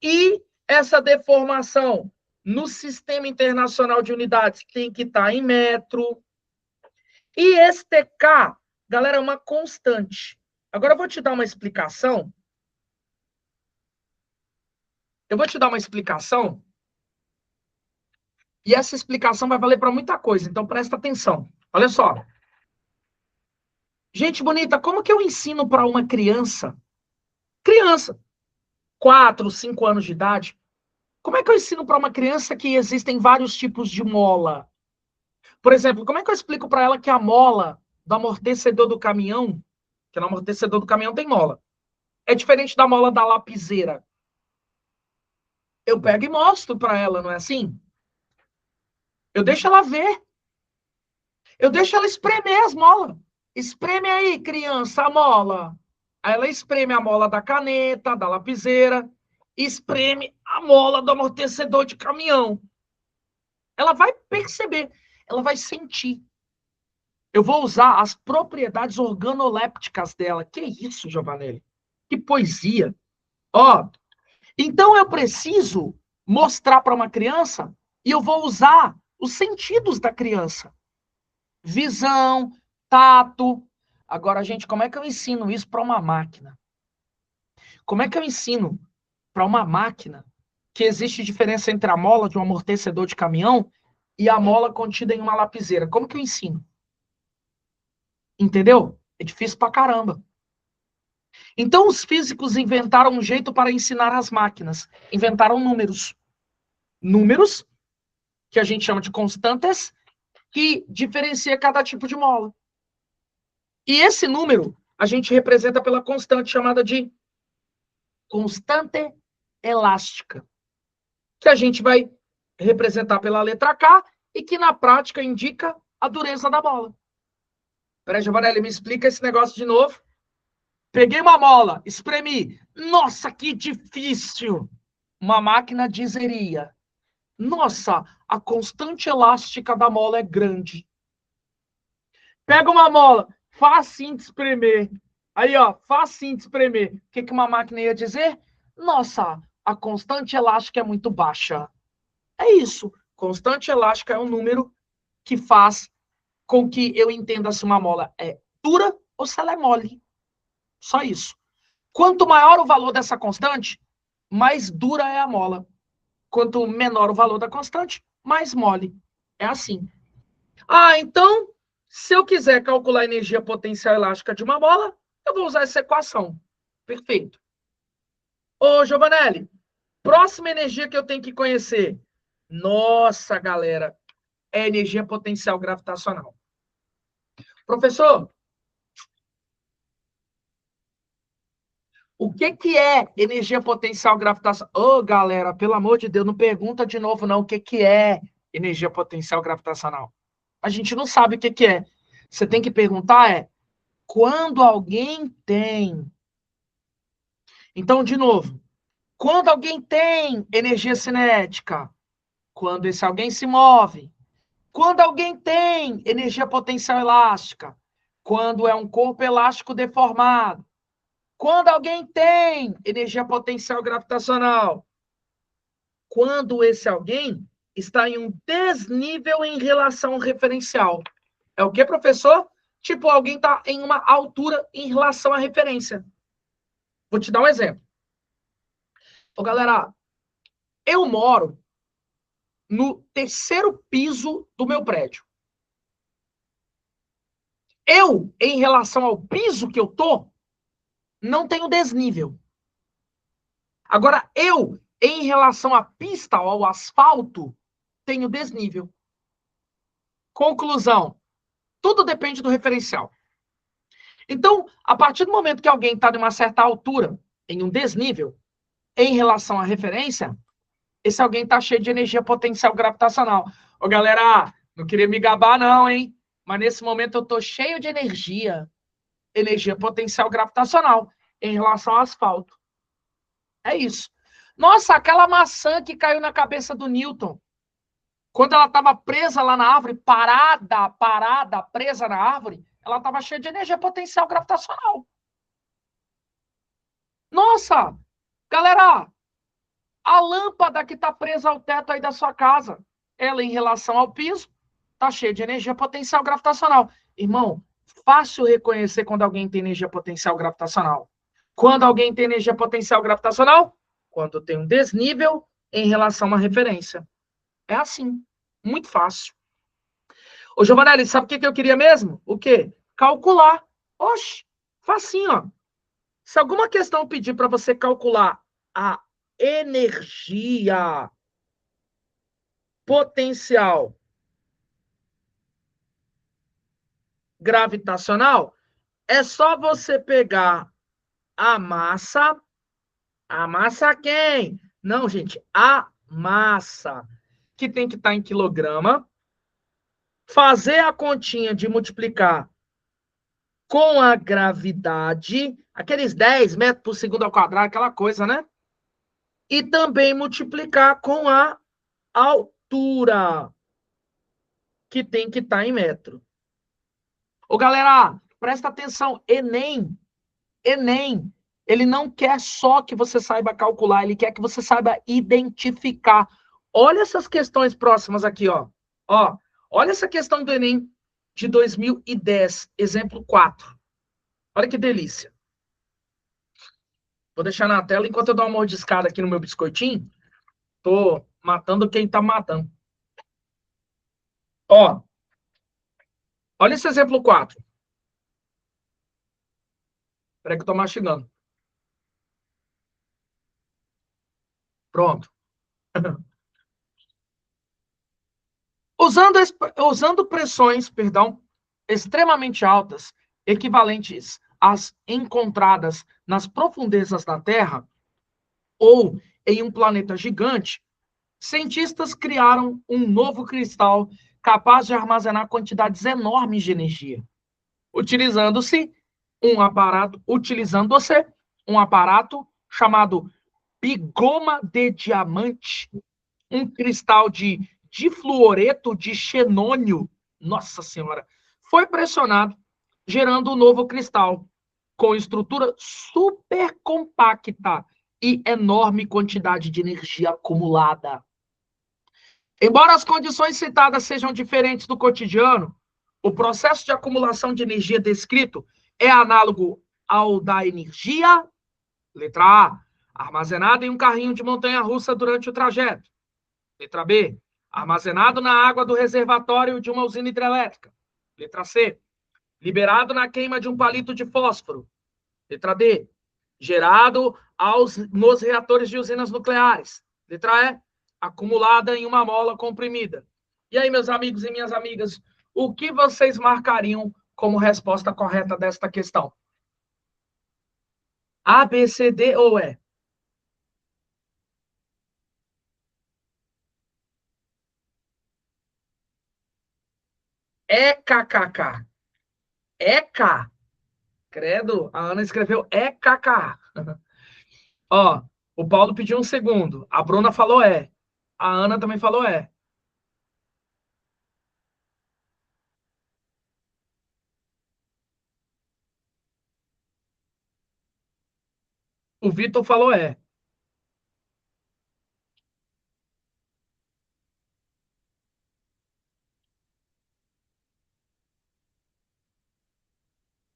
E essa deformação no Sistema Internacional de Unidades tem que estar em metro. E este K, galera, é uma constante. Agora eu vou te dar uma explicação. E essa explicação vai valer para muita coisa, então presta atenção. Olha só. Gente bonita, como que eu ensino para uma criança, 4, 5 anos de idade, como é que eu ensino para uma criança que existem vários tipos de mola? Por exemplo, como é que eu explico para ela que a mola do amortecedor do caminhão, que no amortecedor do caminhão tem mola, é diferente da mola da lapiseira? Eu pego e mostro para ela, não é assim? Eu deixo ela ver. Eu deixo ela espremer as molas. Espreme aí, criança, a mola. Aí ela espreme a mola da caneta, da lapiseira, espreme a mola do amortecedor de caminhão. Ela vai perceber, ela vai sentir. Eu vou usar as propriedades organolépticas dela. Que isso, Giovanelli? Que poesia. Ó, então eu preciso mostrar para uma criança e eu vou usar os sentidos da criança. Visão, tato. Agora, gente, como é que eu ensino isso para uma máquina? Como é que eu ensino para uma máquina que existe diferença entre a mola de um amortecedor de caminhão e a mola contida em uma lapiseira? Como que eu ensino? Entendeu? É difícil pra caramba. Então, os físicos inventaram um jeito para ensinar as máquinas. Inventaram números. Números, que a gente chama de constantes, que diferencia cada tipo de mola. E esse número a gente representa pela constante chamada de constante elástica, que a gente vai representar pela letra K e que na prática indica a dureza da mola. Peraí, Giovanelli, me explica esse negócio de novo. Peguei uma mola, espremi. Nossa, que difícil! Uma máquina dizeria: nossa, a constante elástica da mola é grande. Pega uma mola, facinho de espremer. Aí, ó, facinho de espremer. O que uma máquina ia dizer? Nossa, a constante elástica é muito baixa. É isso. Constante elástica é um número que faz com que eu entenda se uma mola é dura ou se ela é mole. Só isso. Quanto maior o valor dessa constante, mais dura é a mola. Quanto menor o valor da constante, mais mole. É assim. Ah, então, se eu quiser calcular a energia potencial elástica de uma mola, eu vou usar essa equação. Perfeito. Ô, Giovanelli, próxima energia que eu tenho que conhecer. Nossa, galera, é a energia potencial gravitacional. Professor, o que é energia potencial gravitacional? Ô, galera, pelo amor de Deus, não pergunta de novo, não, o que é energia potencial gravitacional. A gente não sabe o que é. Você tem que perguntar quando alguém tem. Então, de novo, quando alguém tem energia cinética, quando esse alguém se move, quando alguém tem energia potencial elástica, quando é um corpo elástico deformado, quando alguém tem energia potencial gravitacional, quando esse alguém está em um desnível em relação ao referencial. É o que, professor? Tipo, alguém está em uma altura em relação à referência. Vou te dar um exemplo. Ô, galera, eu moro no terceiro piso do meu prédio. Eu, em relação ao piso que eu tô, não tenho desnível. Agora, eu, em relação à pista ou ao asfalto, tenho desnível. Conclusão: tudo depende do referencial. Então, a partir do momento que alguém está em uma certa altura, em um desnível, em relação à referência, esse alguém está cheio de energia potencial gravitacional. Ô, galera, não queria me gabar, não, hein? Mas nesse momento eu estou cheio de energia potencial gravitacional em relação ao asfalto. É isso. Nossa, aquela maçã que caiu na cabeça do Newton, quando ela estava presa lá na árvore, parada, presa na árvore, ela estava cheia de energia potencial gravitacional. Nossa, galera, a lâmpada que está presa ao teto aí da sua casa, ela em relação ao piso, está cheia de energia potencial gravitacional. Irmão, fácil reconhecer quando alguém tem energia potencial gravitacional. Quando alguém tem energia potencial gravitacional? Quando tem um desnível em relação a uma referência. É assim. Muito fácil. Ô, Giovanelli, sabe o que eu queria mesmo? O quê? Calcular. Oxe, facinho, ó. Se alguma questão pedir para você calcular a energia potencial gravitacional, é só você pegar a massa. A massa quem? Não, gente, a massa, que tem que estar em quilograma, fazer a continha de multiplicar com a gravidade, aqueles 10 metros por segundo ao quadrado, aquela coisa, né? E também multiplicar com a altura, que tem que estar em metro. Ô, galera, presta atenção, Enem, ele não quer só que você saiba calcular, ele quer que você saiba identificar. Olha essas questões próximas aqui, ó. Ó, olha essa questão do Enem de 2010, exemplo 4. Olha que delícia. Vou deixar na tela enquanto eu dou uma mordiscada aqui no meu biscoitinho. Tô matando quem tá matando. Ó, olha esse exemplo 4. Peraí que eu tô mastigando. Pronto. Usando pressões, extremamente altas, equivalentes às encontradas nas profundezas da Terra ou em um planeta gigante, cientistas criaram um novo cristal capaz de armazenar quantidades enormes de energia, utilizando-se um aparato chamado bigoma de diamante, um cristal de difluoreto de xenônio, nossa senhora, foi pressionado, gerando um novo cristal com estrutura super compacta e enorme quantidade de energia acumulada. Embora as condições citadas sejam diferentes do cotidiano, o processo de acumulação de energia descrito é análogo ao da energia, letra A, armazenada em um carrinho de montanha-russa durante o trajeto. Letra B, armazenado na água do reservatório de uma usina hidrelétrica. Letra C, liberado na queima de um palito de fósforo. Letra D, gerado nos reatores de usinas nucleares. Letra E, acumulada em uma mola comprimida. E aí, meus amigos e minhas amigas, o que vocês marcariam como resposta correta desta questão? A, B, C, D ou E? EKKK. EK. Credo, a Ana escreveu EKK. Ó, o Paulo pediu um segundo. A Bruna falou é. A Ana também falou é. O Vitor falou é.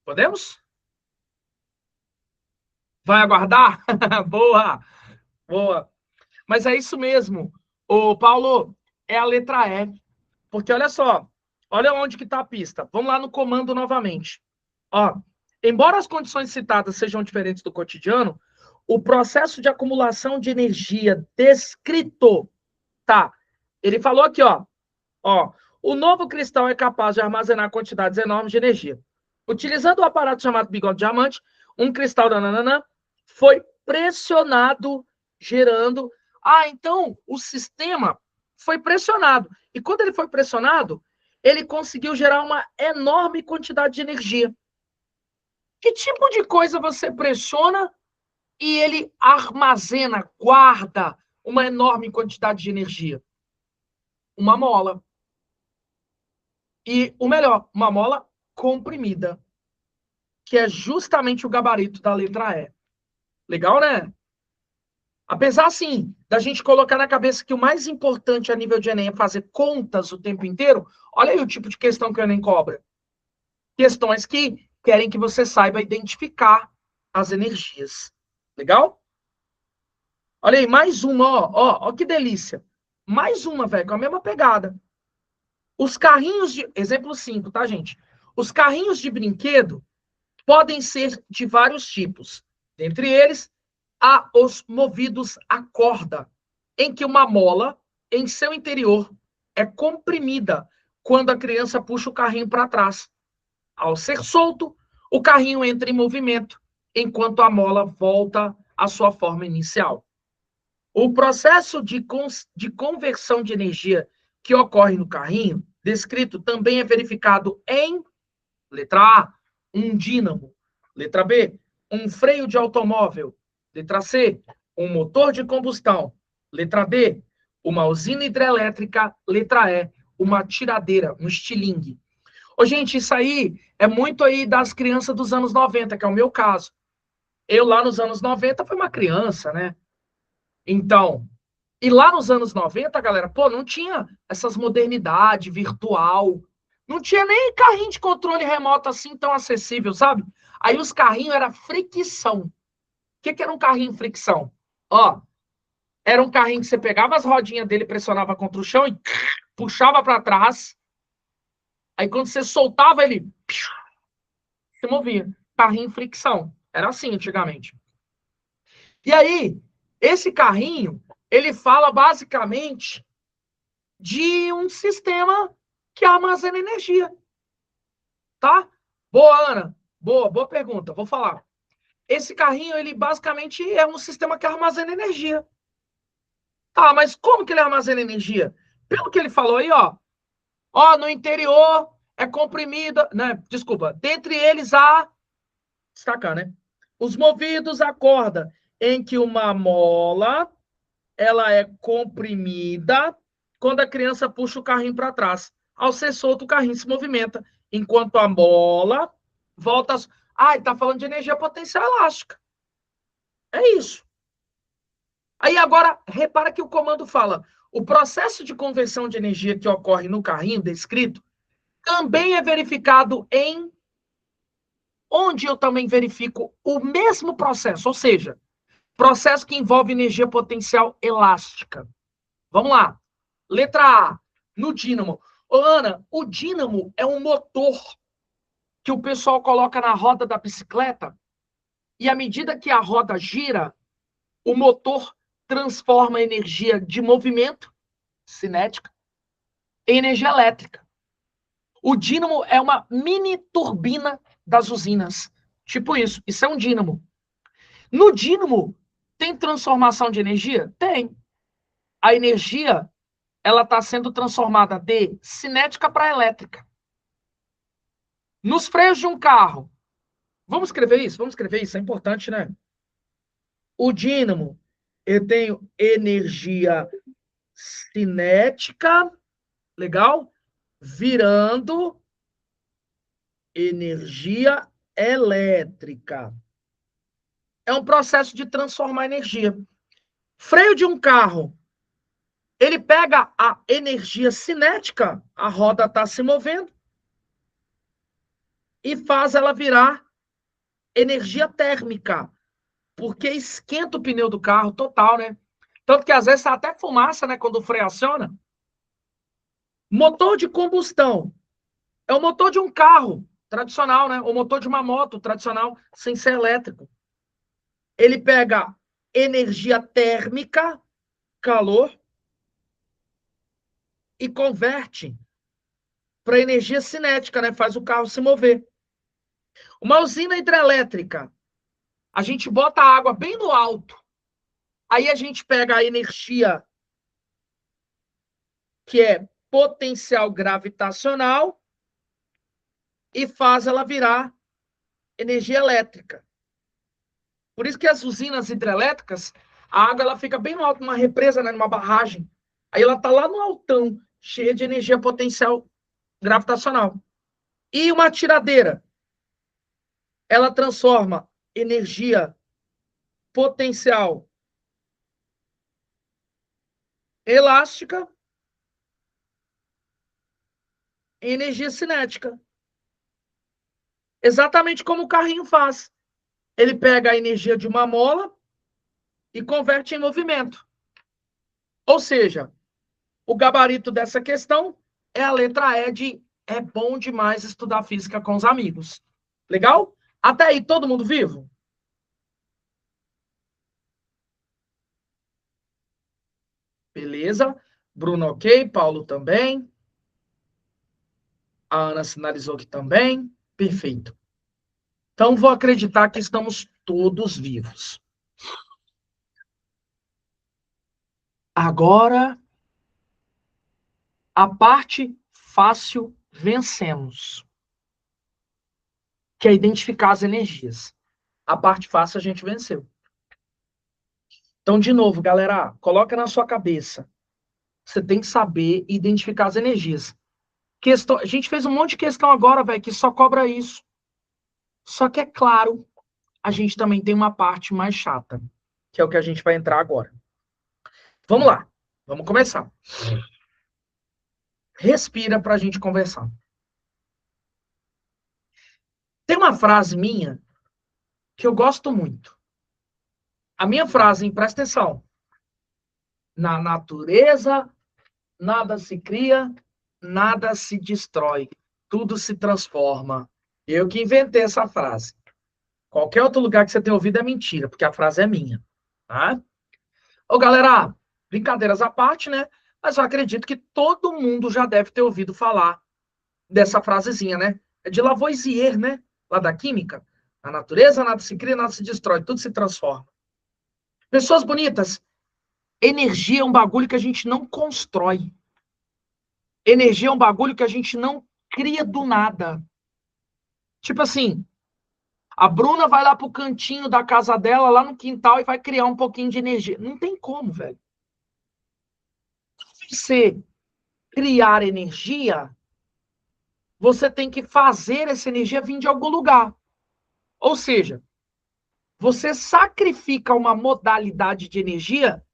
Podemos? Vai aguardar? Boa, boa. Mas é isso mesmo. Ô, Paulo, é a letra E. Porque olha só, olha onde que está a pista. Vamos lá no comando novamente. Ó, embora as condições citadas sejam diferentes do cotidiano, o processo de acumulação de energia descrito, tá? Ele falou aqui, ó, o novo cristal é capaz de armazenar quantidades enormes de energia. Utilizando o aparato chamado bigode diamante, um cristal nananana foi pressionado, gerando. Ah, então o sistema foi pressionado. E quando ele foi pressionado, ele conseguiu gerar uma enorme quantidade de energia. Que tipo de coisa você pressiona e ele armazena, guarda uma enorme quantidade de energia? Uma mola. E o melhor, uma mola comprimida, que é justamente o gabarito da letra E. Legal, né? Apesar, assim, da gente colocar na cabeça que o mais importante a nível de Enem é fazer contas o tempo inteiro, olha aí o tipo de questão que o Enem cobra. Questões que querem que você saiba identificar as energias. Legal? Olha aí, mais uma, ó que delícia. Mais uma, velho, com a mesma pegada. Os carrinhos de... Exemplo 5, tá, gente? Os carrinhos de brinquedo podem ser de vários tipos. Dentre eles, há os movidos a corda, em que uma mola em seu interior é comprimida quando a criança puxa o carrinho para trás. Ao ser solto, o carrinho entra em movimento, enquanto a mola volta à sua forma inicial. O processo de conversão de energia que ocorre no carrinho, descrito, também é verificado em, letra A, um dínamo. Letra B, um freio de automóvel. Letra C, um motor de combustão. Letra D, uma usina hidrelétrica. Letra E, uma tiradeira, um estilingue. Ô, gente, isso aí é muito aí das crianças dos anos 90, que é o meu caso. Eu lá nos anos 90 fui uma criança, né? Então, e lá nos anos 90, galera, pô, não tinha essas modernidade virtual. Não tinha nem carrinho de controle remoto assim tão acessível, sabe? Aí os carrinhos era fricção. O que era um carrinho fricção? Ó, era um carrinho que você pegava as rodinhas dele, pressionava contra o chão e puxava para trás. Aí quando você soltava ele, se movia. Carrinho fricção. Era assim antigamente. E aí, esse carrinho, ele fala basicamente de um sistema que armazena energia, tá? Boa, Ana. Boa pergunta. Vou falar. Esse carrinho, ele basicamente é um sistema que armazena energia. Tá, mas como que ele armazena energia? Pelo que ele falou aí, ó, no interior é comprimida, né? Desculpa, dentre eles há, destacar, né? Os movidos à corda, em que uma mola, ela é comprimida quando a criança puxa o carrinho para trás. Ao ser solto, o carrinho se movimenta, enquanto a mola volta... Ah, ele está falando de energia potencial elástica. É isso. Aí agora, repara que o comando fala, o processo de conversão de energia que ocorre no carrinho descrito também é verificado em onde eu também verifico o mesmo processo, ou seja, processo que envolve energia potencial elástica. Vamos lá. Letra A, no dínamo. Ô, Ana, o dínamo é um motor que o pessoal coloca na roda da bicicleta e à medida que a roda gira, o motor transforma a energia de movimento, cinética, em energia elétrica. O dínamo é uma mini turbina das usinas. Tipo isso. Isso é um dínamo. No dínamo, tem transformação de energia? Tem. A energia, ela está sendo transformada de cinética para elétrica. Nos freios de um carro. Vamos escrever isso? É importante, né? O dínamo, eu tenho energia cinética, legal? Virando energia elétrica. É um processo de transformar energia. Freio de um carro, ele pega a energia cinética, a roda está se movendo, e faz ela virar energia térmica, porque esquenta o pneu do carro total, né? Tanto que às vezes sai até fumaça, né, quando o freio aciona. Motor de combustão é o motor de um carro tradicional, né? O motor de uma moto tradicional, sem ser elétrico. Ele pega energia térmica, calor, e converte para energia cinética, né? Faz o carro se mover. Uma usina hidrelétrica, a gente bota a água bem no alto. Aí a gente pega a energia que é potencial gravitacional e faz ela virar energia elétrica. Por isso que as usinas hidrelétricas, a água ela fica bem no alto, numa represa, né, numa barragem. Aí ela está lá no altão, cheia de energia potencial gravitacional. E uma tiradeira, ela transforma energia potencial elástica em energia cinética. Exatamente como o carrinho faz. Ele pega a energia de uma mola e converte em movimento. Ou seja, o gabarito dessa questão é a letra E de é bom demais estudar física com os amigos. Legal? Até aí, todo mundo vivo? Beleza. Bruno ok, Paulo também. A Ana sinalizou que também. Perfeito. Então, vou acreditar que estamos todos vivos. Agora, a parte fácil vencemos, que é identificar as energias. A parte fácil a gente venceu. Então, de novo, galera, coloca na sua cabeça. Você tem que saber identificar as energias. A gente fez um monte de questão agora, velho, que só cobra isso. Só que, é claro, a gente também tem uma parte mais chata, que é o que a gente vai entrar agora. Vamos lá, vamos começar. Respira para a gente conversar. Tem uma frase minha que eu gosto muito. A minha frase, presta atenção. Na natureza, nada se cria, nada se destrói. Tudo se transforma. Eu que inventei essa frase. Qualquer outro lugar que você tenha ouvido é mentira, porque a frase é minha. Tá? Ô, galera, brincadeiras à parte, né? Mas eu acredito que todo mundo já deve ter ouvido falar dessa frasezinha, né? É de Lavoisier, né? Lá da química. A natureza, nada se cria, nada se destrói, tudo se transforma. Pessoas bonitas, energia é um bagulho que a gente não constrói. Energia é um bagulho que a gente não cria do nada. Tipo assim, a Bruna vai lá pro cantinho da casa dela, lá no quintal, e vai criar um pouquinho de energia. Não tem como, velho. Você criar energia, você tem que fazer essa energia vir de algum lugar. Ou seja, você sacrifica uma modalidade de energia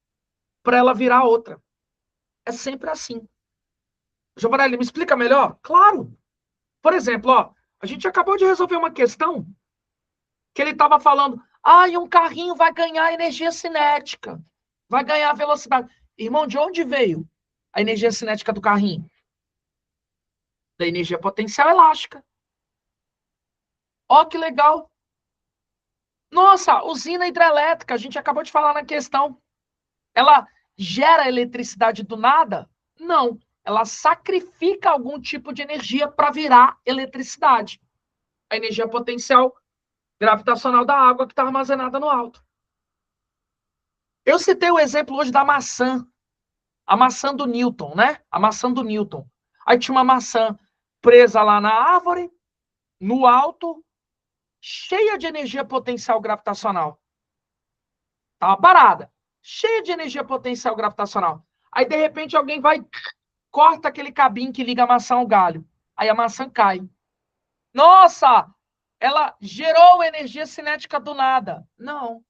para ela virar outra. É sempre assim. Giovanelli, me explica melhor? Claro. Por exemplo, ó, a gente acabou de resolver uma questão que ele estava falando, um carrinho vai ganhar energia cinética, vai ganhar velocidade. Irmão, de onde veio a energia cinética do carrinho? Da energia potencial elástica. Ó, que legal. Nossa, usina hidrelétrica, a gente acabou de falar na questão. Ela gera eletricidade do nada? Não. Ela sacrifica algum tipo de energia para virar eletricidade. A energia potencial gravitacional da água que está armazenada no alto. Eu citei o exemplo hoje da maçã. A maçã do Newton, né? A maçã do Newton. Aí tinha uma maçã presa lá na árvore, no alto, cheia de energia potencial gravitacional. Tava parada. Cheia de energia potencial gravitacional. Aí, de repente, alguém vai, corta aquele cabinho que liga a maçã ao galho. Aí a maçã cai. Nossa! Ela gerou energia cinética do nada. Não.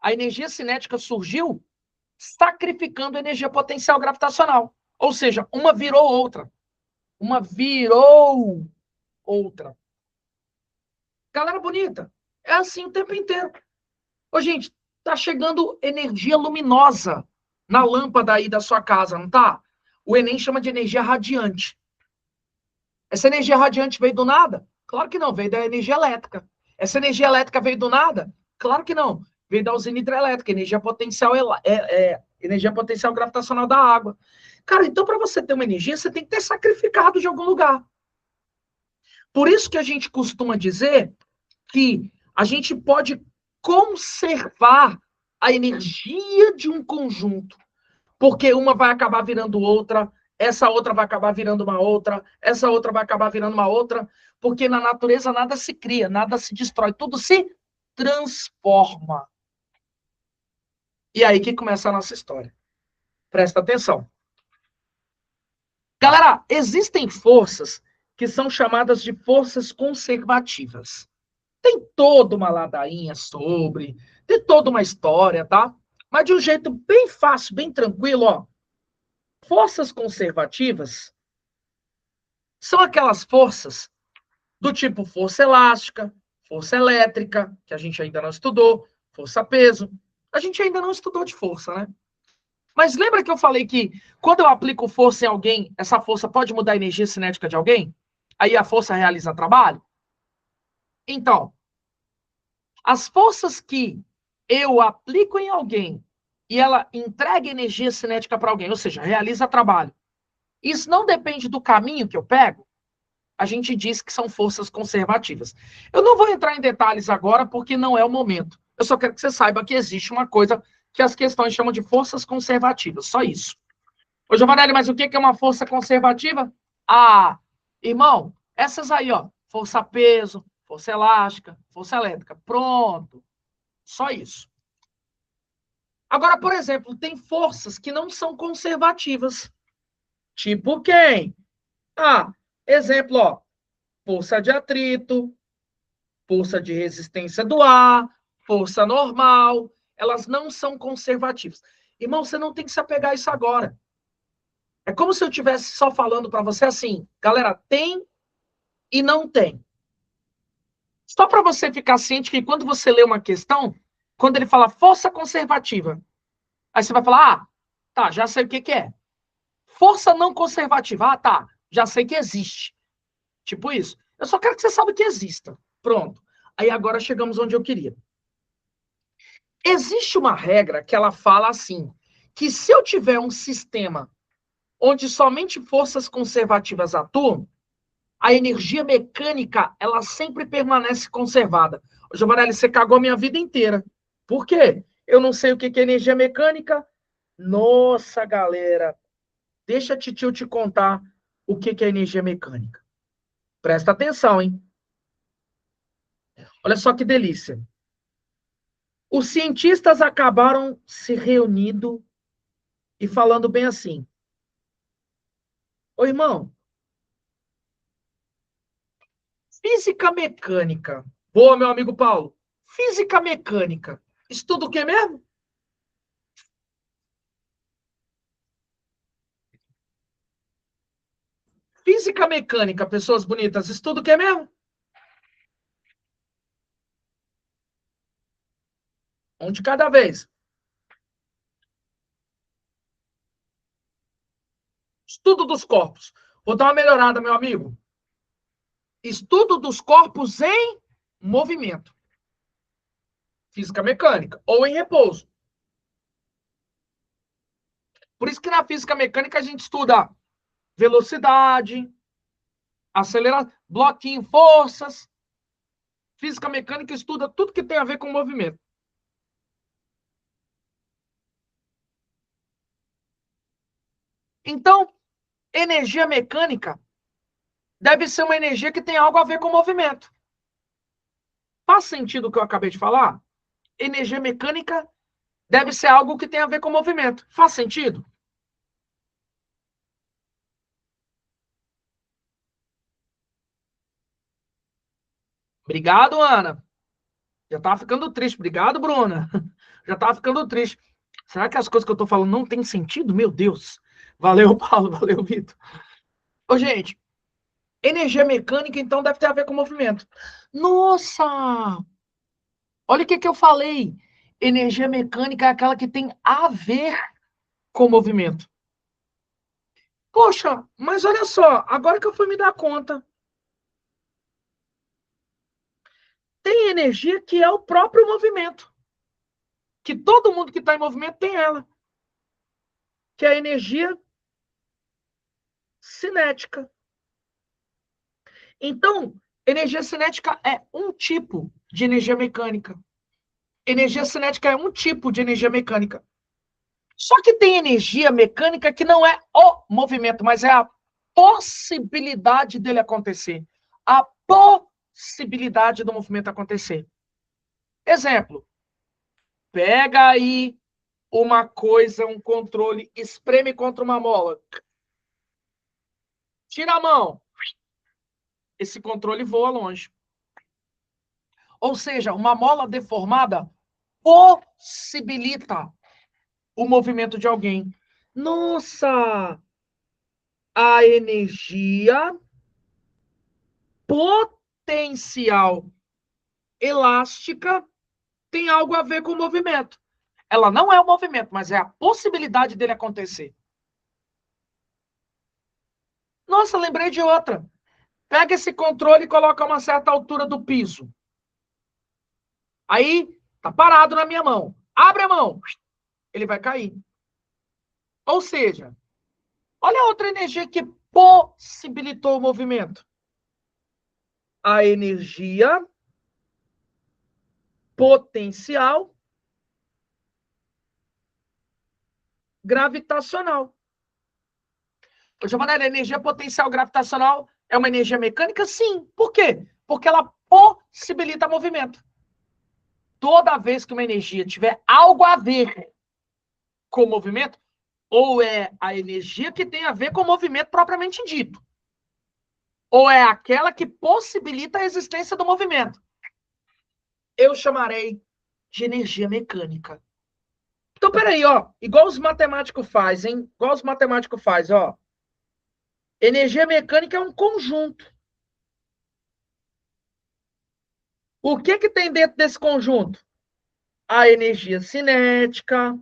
A energia cinética surgiu sacrificando energia potencial gravitacional. Ou seja, uma virou outra. Uma virou outra. Galera bonita, é assim o tempo inteiro. Ô, gente, tá chegando energia luminosa na lâmpada aí da sua casa, não tá? O Enem chama de energia radiante. Essa energia radiante veio do nada? Claro que não, veio da energia elétrica. Essa energia elétrica veio do nada? Claro que não. Veio da usina hidrelétrica, energia potencial gravitacional da água. Cara, então para você ter uma energia, você tem que ter sacrificado de algum lugar. Por isso que a gente costuma dizer que a gente pode conservar a energia de um conjunto, porque uma vai acabar virando outra, essa outra vai acabar virando uma outra, essa outra vai acabar virando uma outra, porque na natureza nada se cria, nada se destrói, tudo se transforma. E aí que começa a nossa história. Presta atenção. Galera, existem forças que são chamadas de forças conservativas. Tem toda uma ladainha sobre, tem toda uma história, tá? Mas de um jeito bem fácil, bem tranquilo, ó. Forças conservativas são aquelas forças do tipo força elástica, força elétrica, que a gente ainda não estudou, força-peso. A gente ainda não estudou de força, né? Mas lembra que eu falei que quando eu aplico força em alguém, essa força pode mudar a energia cinética de alguém? Aí a força realiza trabalho? Então, as forças que eu aplico em alguém e ela entrega energia cinética para alguém, ou seja, realiza trabalho, isso não depende do caminho que eu pego, a gente diz que são forças conservativas. Eu não vou entrar em detalhes agora porque não é o momento. Eu só quero que você saiba que existe uma coisa que as questões chamam de forças conservativas, só isso. Ô, Giovanelli, mas o que é uma força conservativa? Ah, irmão, essas aí, ó, força-peso, força elástica, força elétrica. Pronto. Só isso. Agora, por exemplo, tem forças que não são conservativas. Tipo quem? Ah, exemplo, ó, força de atrito, força de resistência do ar, força normal. Elas não são conservativas. Irmão, você não tem que se apegar a isso agora. É como se eu estivesse só falando para você assim, galera, tem e não tem. Só para você ficar ciente que quando você lê uma questão, quando ele fala força conservativa, aí você vai falar, ah, tá, já sei o que é. Força não conservativa, ah, tá, já sei que existe. Tipo isso. Eu só quero que você saiba que exista. Pronto. Aí agora chegamos onde eu queria. Existe uma regra que ela fala assim, que se eu tiver um sistema onde somente forças conservativas atuam, a energia mecânica, ela sempre permanece conservada. Giovanelli, você cagou a minha vida inteira. Por quê? Eu não sei o que é energia mecânica. Nossa, galera, deixa a titio te contar o que é energia mecânica. Presta atenção, hein? Olha só que delícia. Os cientistas acabaram se reunindo e falando bem assim. Ô, irmão, física mecânica. Boa, meu amigo Paulo. Física mecânica. Estuda o que mesmo? Física mecânica, pessoas bonitas. Estuda o que mesmo? Um de cada vez. Estudo dos corpos. Vou dar uma melhorada, meu amigo. Estudo dos corpos em movimento. Física mecânica. Ou em repouso. Por isso que na física mecânica a gente estuda velocidade, aceleração, bloquinho, forças. Física mecânica estuda tudo que tem a ver com movimento. Então, energia mecânica deve ser uma energia que tem algo a ver com movimento. Faz sentido o que eu acabei de falar? energia mecânica deve ser algo que tem a ver com movimento. Faz sentido? Obrigado, Ana. Já tava ficando triste. Obrigado, Bruna. Já tava ficando triste. Será que as coisas que eu tô falando não têm sentido? Meu Deus. Valeu, Paulo. Valeu, Vitor. Ô, gente, energia mecânica, então, deve ter a ver com movimento. Nossa! Olha o que eu falei. Energia mecânica é aquela que tem a ver com movimento. Poxa, mas olha só, agora que eu fui me dar conta. Tem energia que é o próprio movimento. Que todo mundo que está em movimento tem ela. Que é a energia cinética. Então, energia cinética é um tipo de energia mecânica. Energia cinética é um tipo de energia mecânica. Só que tem energia mecânica que não é o movimento, mas é a possibilidade dele acontecer. A possibilidade do movimento acontecer. Exemplo. Pega aí uma coisa, um controle, espreme contra uma mola. Tira a mão. Esse controle voa longe. Ou seja, uma mola deformada possibilita o movimento de alguém. Nossa! A energia potencial elástica tem algo a ver com o movimento. Ela não é o movimento, mas é a possibilidade dele acontecer. Nossa, lembrei de outra. Pega esse controle e coloca a uma certa altura do piso. Aí, tá parado na minha mão. Abre a mão. Ele vai cair. Ou seja, olha a outra energia que possibilitou o movimento. A energia potencial gravitacional. Eu já falei, a energia potencial gravitacional é uma energia mecânica? Sim. Por quê? Porque ela possibilita movimento. Toda vez que uma energia tiver algo a ver com o movimento, ou é a energia que tem a ver com o movimento propriamente dito, ou é aquela que possibilita a existência do movimento. Eu chamarei de energia mecânica. Então, peraí, ó. Igual os matemáticos fazem, hein? Igual os matemáticos fazem, ó. Energia mecânica é um conjunto. O que tem dentro desse conjunto? A energia cinética,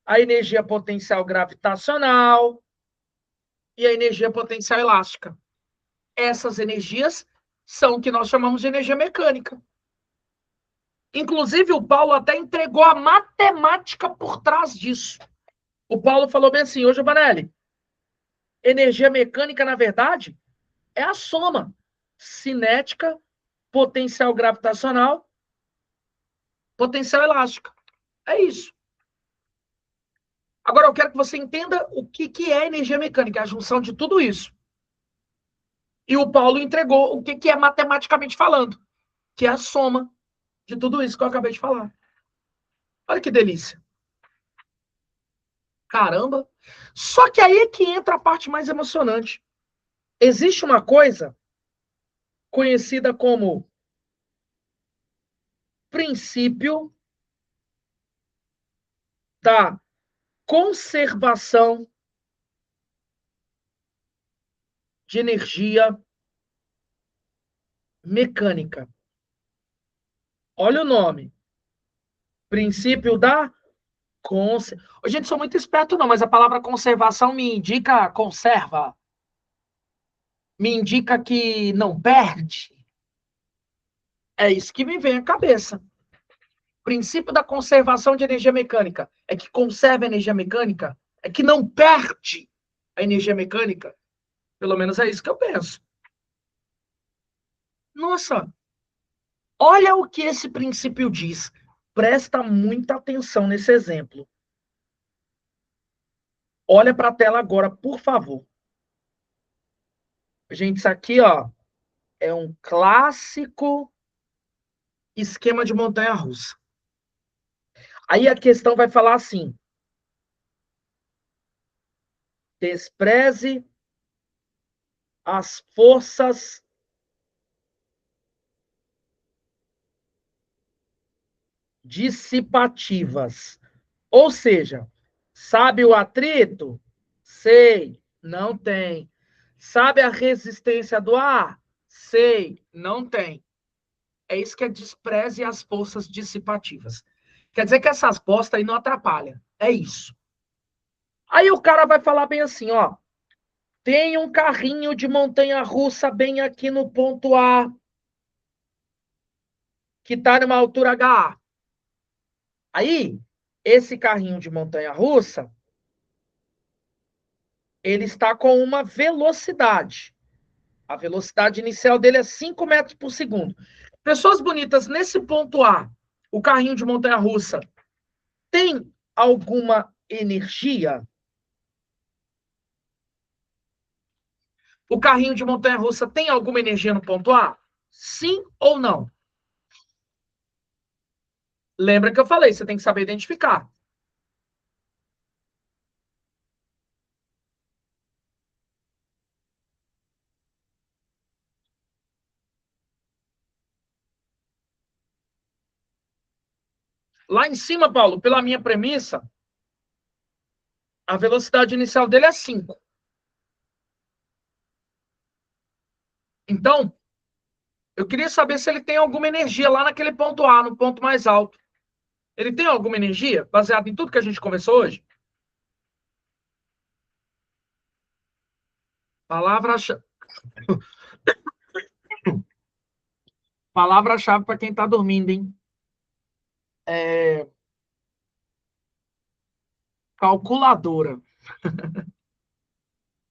a energia potencial gravitacional e a energia potencial elástica. Essas energias são o que nós chamamos de energia mecânica. Inclusive, o Paulo até entregou a matemática por trás disso. O Paulo falou bem assim, ô Giovanelli, energia mecânica, na verdade, é a soma cinética, potencial gravitacional, potencial elástica. É isso. Agora, eu quero que você entenda o que é energia mecânica, a junção de tudo isso. E o Paulo entregou o que é matematicamente falando, que é a soma de tudo isso que eu acabei de falar. Olha que delícia. Caramba. Só que aí é que entra a parte mais emocionante. Existe uma coisa conhecida como princípio da conservação de energia mecânica. Olha o nome. Princípio da Gente, sou muito esperto não, mas a palavra conservação me indica conserva. Me indica que não perde. É isso que me vem à cabeça. O princípio da conservação de energia mecânica é que conserva a energia mecânica, é que não perde a energia mecânica. Pelo menos é isso que eu penso. Nossa, olha o que esse princípio diz. Presta muita atenção nesse exemplo. Olha para a tela agora, por favor. Gente, isso aqui, ó, é um clássico esquema de montanha-russa. Aí a questão vai falar assim: despreze as forças dissipativas. Ou seja, sabe o atrito? Sei, não tem. Sabe a resistência do ar? Sei, não tem. É isso que é despreze as forças dissipativas. Quer dizer que essas postas aí não atrapalham. É isso. Aí o cara vai falar bem assim, ó. Tem um carrinho de montanha-russa bem aqui no ponto A, que está numa altura H. Aí, esse carrinho de montanha-russa, ele está com uma velocidade. A velocidade inicial dele é 5 metros por segundo. Pessoas bonitas, nesse ponto A, o carrinho de montanha-russa tem alguma energia? O carrinho de montanha-russa tem alguma energia no ponto A? Sim ou não? Lembra que eu falei, você tem que saber identificar. Lá em cima, Paulo, pela minha premissa, a velocidade inicial dele é 5. Então, eu queria saber se ele tem alguma energia lá naquele ponto A, no ponto mais alto. Ele tem alguma energia, baseado em tudo que a gente conversou hoje? Palavra-chave Palavra-chave para quem está dormindo, hein? É... Calculadora.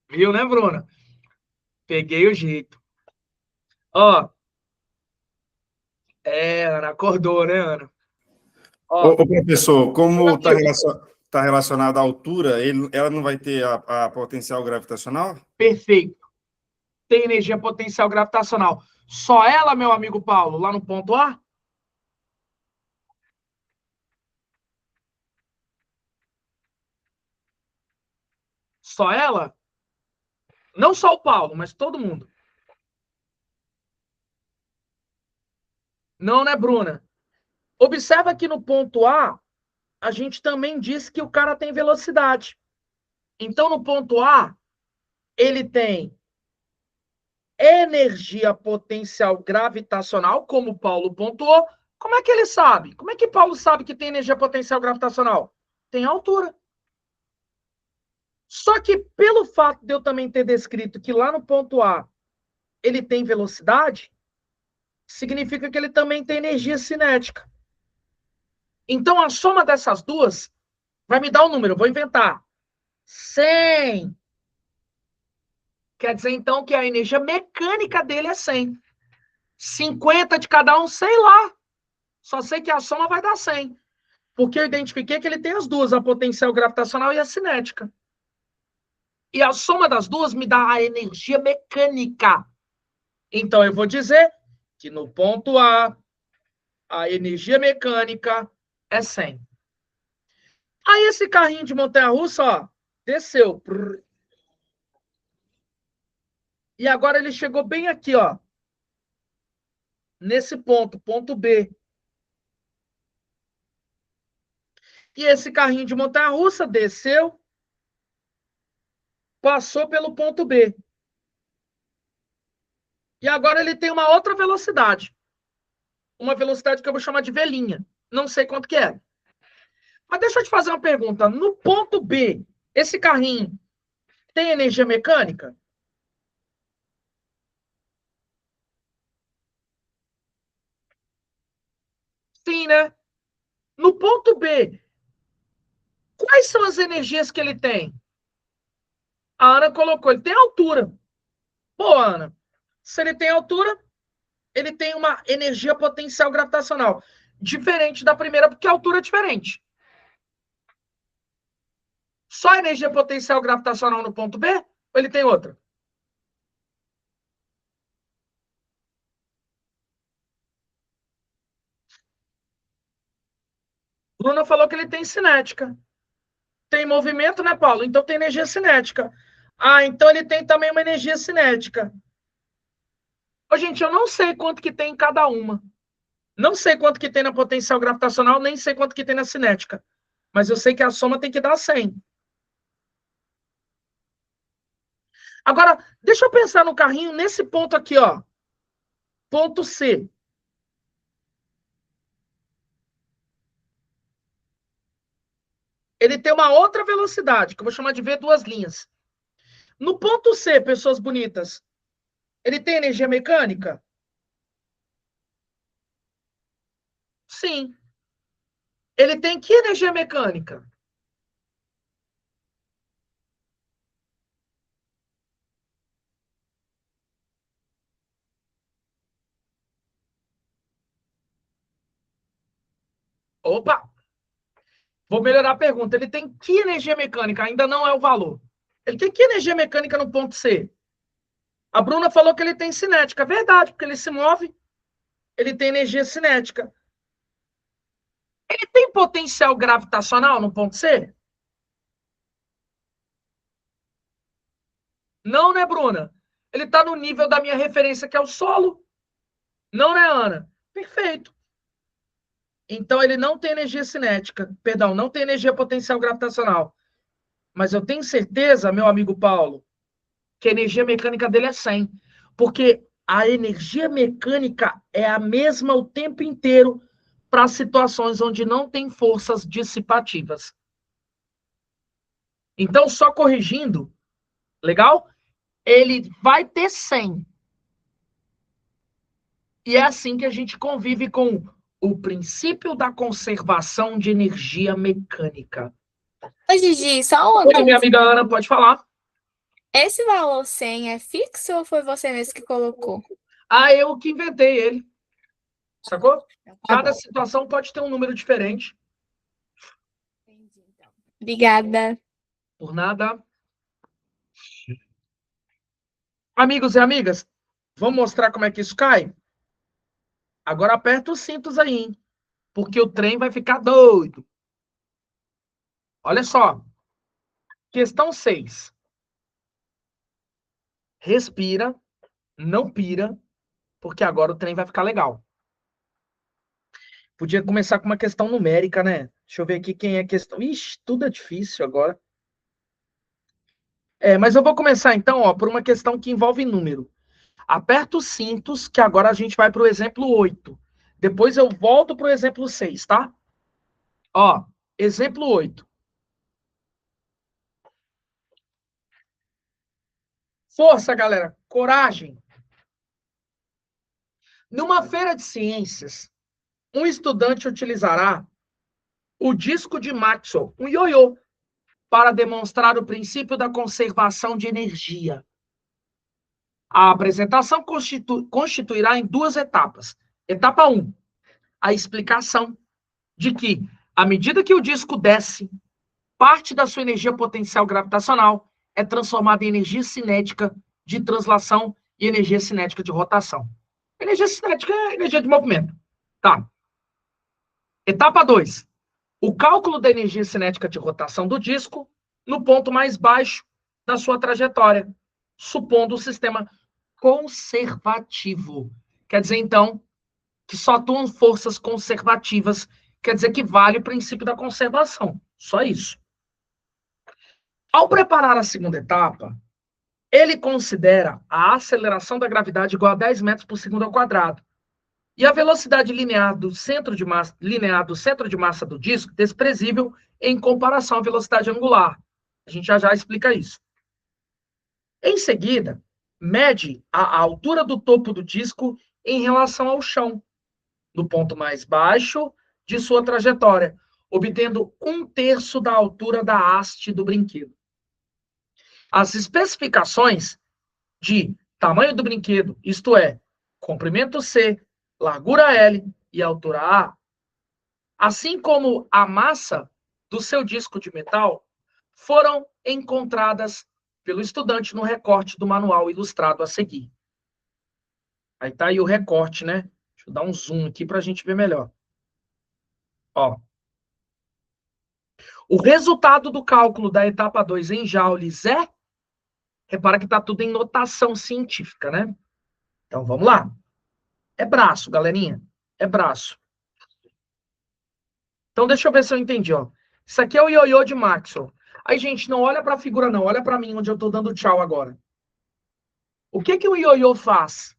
Viu, né, Bruna? Peguei o jeito. Ó, Ana, acordou, né, Ana? Ó, Ô, professor, meu como está amigo, relacionado à altura, ela não vai ter a potencial gravitacional? perfeito. Tem energia potencial gravitacional. Só ela, meu amigo Paulo, lá no ponto A? Só ela? Não só o Paulo, mas todo mundo. Não, né, Bruna? Observa que no ponto a gente também disse que o cara tem velocidade. Então, no ponto A, ele tem energia potencial gravitacional, como o Paulo pontuou. Como é que ele sabe? Como é que Paulo sabe que tem energia potencial gravitacional? Tem altura. Só que pelo fato de eu também ter descrito que lá no ponto A ele tem velocidade, significa que ele também tem energia cinética. Então a soma dessas duas vai me dar um número, eu vou inventar. 100. Quer dizer então que a energia mecânica dele é 100. 50 de cada um, sei lá. Só sei que a soma vai dar 100. Porque eu identifiquei que ele tem as duas, a potencial gravitacional e a cinética. E a soma das duas me dá a energia mecânica. Então eu vou dizer que no ponto a energia mecânica é 100. Aí esse carrinho de montanha-russa, ó, desceu. E agora ele chegou bem aqui, ó. Nesse ponto, ponto B. E esse carrinho de montanha-russa desceu, passou pelo ponto B. E agora ele tem uma outra velocidade. Uma velocidade que eu vou chamar de velhinha. Não sei quanto que é. Mas deixa eu te fazer uma pergunta. No ponto B, esse carrinho tem energia mecânica? Sim, né? No ponto B, quais são as energias que ele tem? A Ana colocou, ele tem altura. Pô, Ana, se ele tem altura, ele tem uma energia potencial gravitacional. Diferente da primeira, porque a altura é diferente. Só energia potencial gravitacional no ponto B? Ou ele tem outra? Bruna falou que ele tem cinética. Tem movimento, né, Paulo? Então tem energia cinética. Ah, então ele tem também uma energia cinética. Ô, gente, eu não sei quanto que tem em cada uma. Não sei quanto que tem na potencial gravitacional, nem sei quanto que tem na cinética. Mas eu sei que a soma tem que dar 100. Agora, deixa eu pensar no carrinho nesse ponto aqui, ó. Ponto C. Ele tem uma outra velocidade, que eu vou chamar de V duas linhas. No ponto C, pessoas bonitas, ele tem energia mecânica? Sim. Ele tem que energia mecânica? Opa! Vou melhorar a pergunta. Ele tem que energia mecânica? Ainda não é o valor. Ele tem que energia mecânica no ponto C? A Bruna falou que ele tem cinética. Verdade, porque ele se move, ele tem energia cinética. Ele tem potencial gravitacional no ponto C? Não, né, Bruna? Ele está no nível da minha referência, que é o solo. Não, né, Ana? Perfeito. Então, ele não tem energia cinética. Perdão, não tem energia potencial gravitacional. Mas eu tenho certeza, meu amigo Paulo, que a energia mecânica dele é 100. Porque a energia mecânica é a mesma o tempo inteiro para situações onde não tem forças dissipativas. Então, só corrigindo, legal? Ele vai ter 100. E é assim que a gente convive com o princípio da conservação de energia mecânica. Ô, Gigi, só uma Oi, minha dúvida. amiga Ana, pode falar. Esse valor 100 é fixo ou foi você mesmo que colocou? Ah, eu que inventei ele. Sacou? Tá Cada bom. situação pode ter um número diferente. Entendi, então. Obrigada. Por nada. Amigos e amigas, vamos mostrar como é que isso cai? Agora aperta os cintos aí, hein? Porque o trem vai ficar doido. Olha só. Questão 6. Respira, não pira, porque agora o trem vai ficar legal. Podia começar com uma questão numérica, né? Deixa eu ver aqui quem é a questão. Ixi, tudo é difícil agora. Mas eu vou começar então, ó, por uma questão que envolve número. Aperta os cintos, que agora a gente vai para o exemplo 8. Depois eu volto para o exemplo 6, tá? Ó, exemplo 8. Força, galera. Coragem. Numa feira de ciências, um estudante utilizará o disco de Maxwell, um ioiô, para demonstrar o princípio da conservação de energia. A apresentação constituirá em duas etapas. Etapa 1, a explicação de que, à medida que o disco desce, parte da sua energia potencial gravitacional é transformada em energia cinética de translação e energia cinética de rotação. Energia cinética é energia de movimento. Tá. Etapa 2, o cálculo da energia cinética de rotação do disco no ponto mais baixo da sua trajetória, supondo o sistema conservativo. Quer dizer, então, que só atuam forças conservativas, quer dizer que vale o princípio da conservação. Só isso. Ao preparar a segunda etapa, ele considera a aceleração da gravidade igual a 10 metros por segundo ao quadrado e a velocidade linear do centro de massa do disco desprezível em comparação à velocidade angular. A gente já explica isso. Em seguida, mede a altura do topo do disco em relação ao chão, no ponto mais baixo de sua trajetória, obtendo 1/3 da altura da haste do brinquedo. As especificações de tamanho do brinquedo, isto é, comprimento C, largura L e altura A, assim como a massa do seu disco de metal, foram encontradas pelo estudante no recorte do manual ilustrado a seguir. Aí tá aí o recorte, né? Deixa eu dar um zoom aqui para a gente ver melhor. Ó. O resultado do cálculo da etapa 2 em joules é... Repara que está tudo em notação científica, né? Então, vamos lá. É braço, galerinha. É braço. Então, deixa eu ver se eu entendi, ó. Isso aqui é o ioiô de Maxwell. Aí, gente, não olha para a figura, não. Olha para mim, onde eu estou dando tchau agora. O que que o ioiô faz?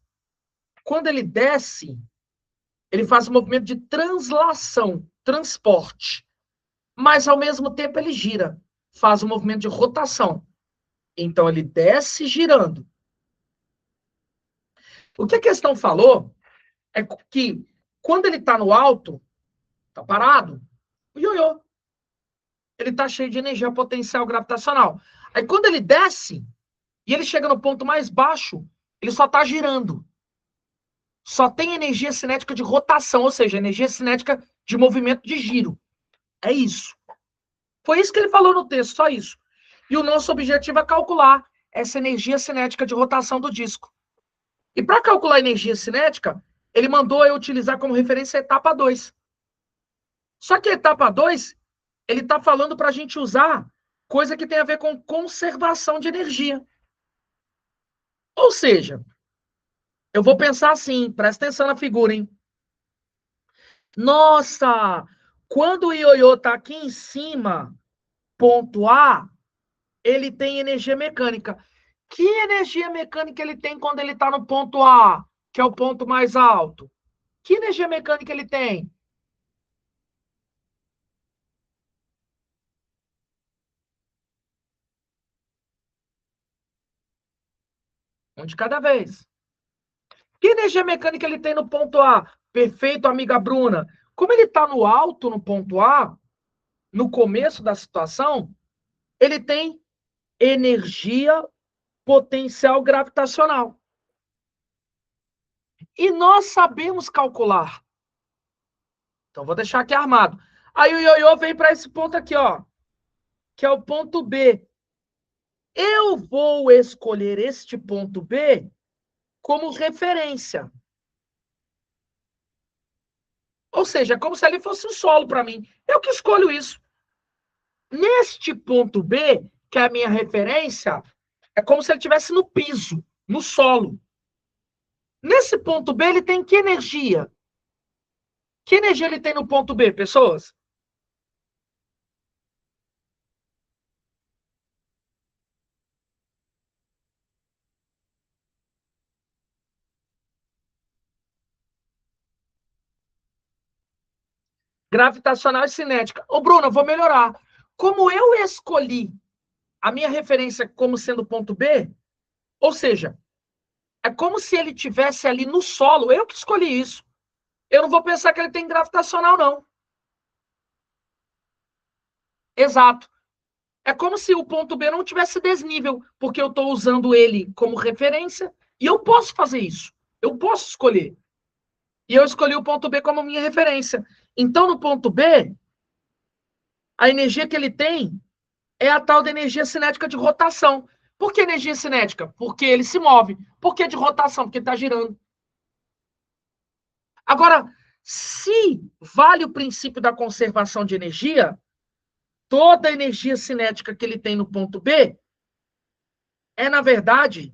Quando ele desce, ele faz um movimento de translação, transporte. Mas, ao mesmo tempo, ele gira. Faz um movimento de rotação. Então, ele desce girando. O que a questão falou é que, quando ele está no alto, está parado, o ioiô. Ele está cheio de energia potencial gravitacional. Aí, quando ele desce, e ele chega no ponto mais baixo, ele só está girando. Só tem energia cinética de rotação, ou seja, energia cinética de movimento de giro. É isso. Foi isso que ele falou no texto, só isso. E o nosso objetivo é calcular essa energia cinética de rotação do disco. E para calcular a energia cinética, ele mandou eu utilizar como referência a etapa 2. Só que a etapa 2, ele está falando para a gente usar coisa que tem a ver com conservação de energia. Ou seja, eu vou pensar assim, presta atenção na figura, hein? Nossa, quando o ioiô está aqui em cima, ponto A, ele tem energia mecânica. Que energia mecânica ele tem quando ele está no ponto A, que é o ponto mais alto? Que energia mecânica ele tem? Um de cada vez. Que energia mecânica ele tem no ponto A? Perfeito, amiga Bruna. Como ele está no alto, no ponto A, no começo da situação, ele tem energia potencial gravitacional. E nós sabemos calcular. Então, vou deixar aqui armado. Aí o ioiô vem para esse ponto aqui, ó, que é o ponto B. Eu vou escolher este ponto B como referência. Ou seja, é como se ali fosse um solo para mim. Eu que escolho isso. Neste ponto B, que é a minha referência, é como se ele estivesse no piso, no solo. Nesse ponto B, ele tem que energia? Que energia ele tem no ponto B, pessoas? Gravitacional e cinética. Ô, Bruno, eu vou melhorar. Como eu escolhi a minha referência como sendo ponto B, ou seja, é como se ele tivesse ali no solo, eu que escolhi isso. Eu não vou pensar que ele tem gravitacional, não. Exato. É como se o ponto B não tivesse desnível, porque eu estou usando ele como referência, e eu posso fazer isso. Eu posso escolher. E eu escolhi o ponto B como minha referência. Então, no ponto B, a energia que ele tem é a tal da energia cinética de rotação. Por que energia cinética? Porque ele se move. Por que de rotação? Porque ele está girando. Agora, se vale o princípio da conservação de energia, toda a energia cinética que ele tem no ponto B é, na verdade,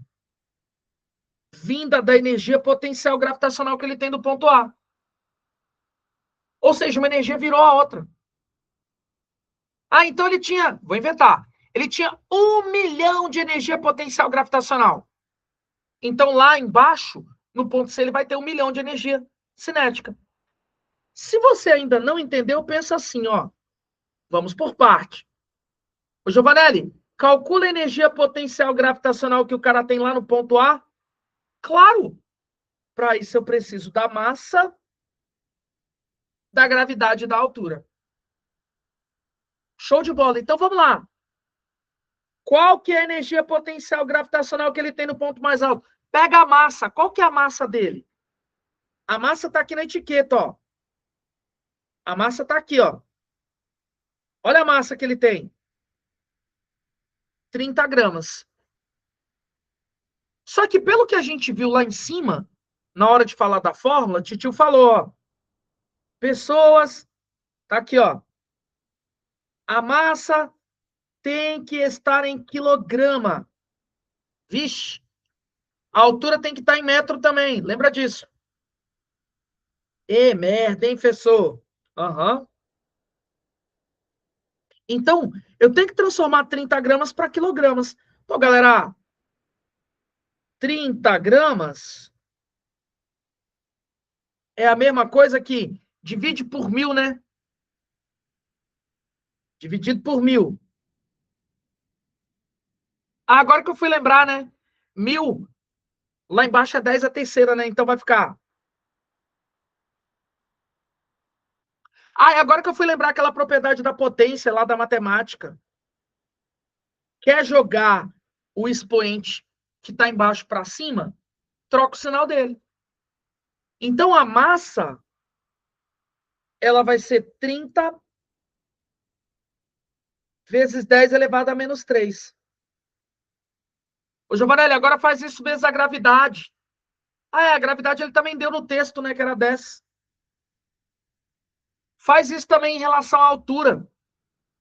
vinda da energia potencial gravitacional que ele tem no ponto A. Ou seja, uma energia virou a outra. Ah, então ele tinha, vou inventar, ele tinha 1 milhão de energia potencial gravitacional. Então lá embaixo, no ponto C, ele vai ter 1 milhão de energia cinética. Se você ainda não entendeu, pensa assim, ó. Vamos por parte. Ô, Giovanelli, calcula a energia potencial gravitacional que o cara tem lá no ponto A? Claro! Para isso eu preciso da massa, da gravidade e da altura. Show de bola. Então vamos lá. Qual que é a energia potencial gravitacional que ele tem no ponto mais alto? Pega a massa. Qual que é a massa dele? A massa está aqui na etiqueta, ó. A massa está aqui, ó. Olha a massa que ele tem. 30 gramas. Só que pelo que a gente viu lá em cima, na hora de falar da fórmula, o titio falou, ó. Pessoas, tá aqui, ó. A massa tem que estar em quilograma. Vixe. A altura tem que estar em metro também. Lembra disso. Merda, hein, professor? Aham. Então, eu tenho que transformar 30 gramas para quilogramas. Então, galera, 30 gramas é a mesma coisa que divide por 1000, né? Dividido por 1000. Agora que eu fui lembrar, né? 1000, lá embaixo é 10 a terceira, né? Então vai ficar... agora que eu fui lembrar aquela propriedade da potência lá da matemática. Quer jogar o expoente que está embaixo para cima? Troca o sinal dele. Então, a massa, ela vai ser 30 vezes 10 elevado a menos 3. Ô, Giovanelli, agora faz isso vezes a gravidade. A gravidade ele também deu no texto, né, que era 10. Faz isso também em relação à altura.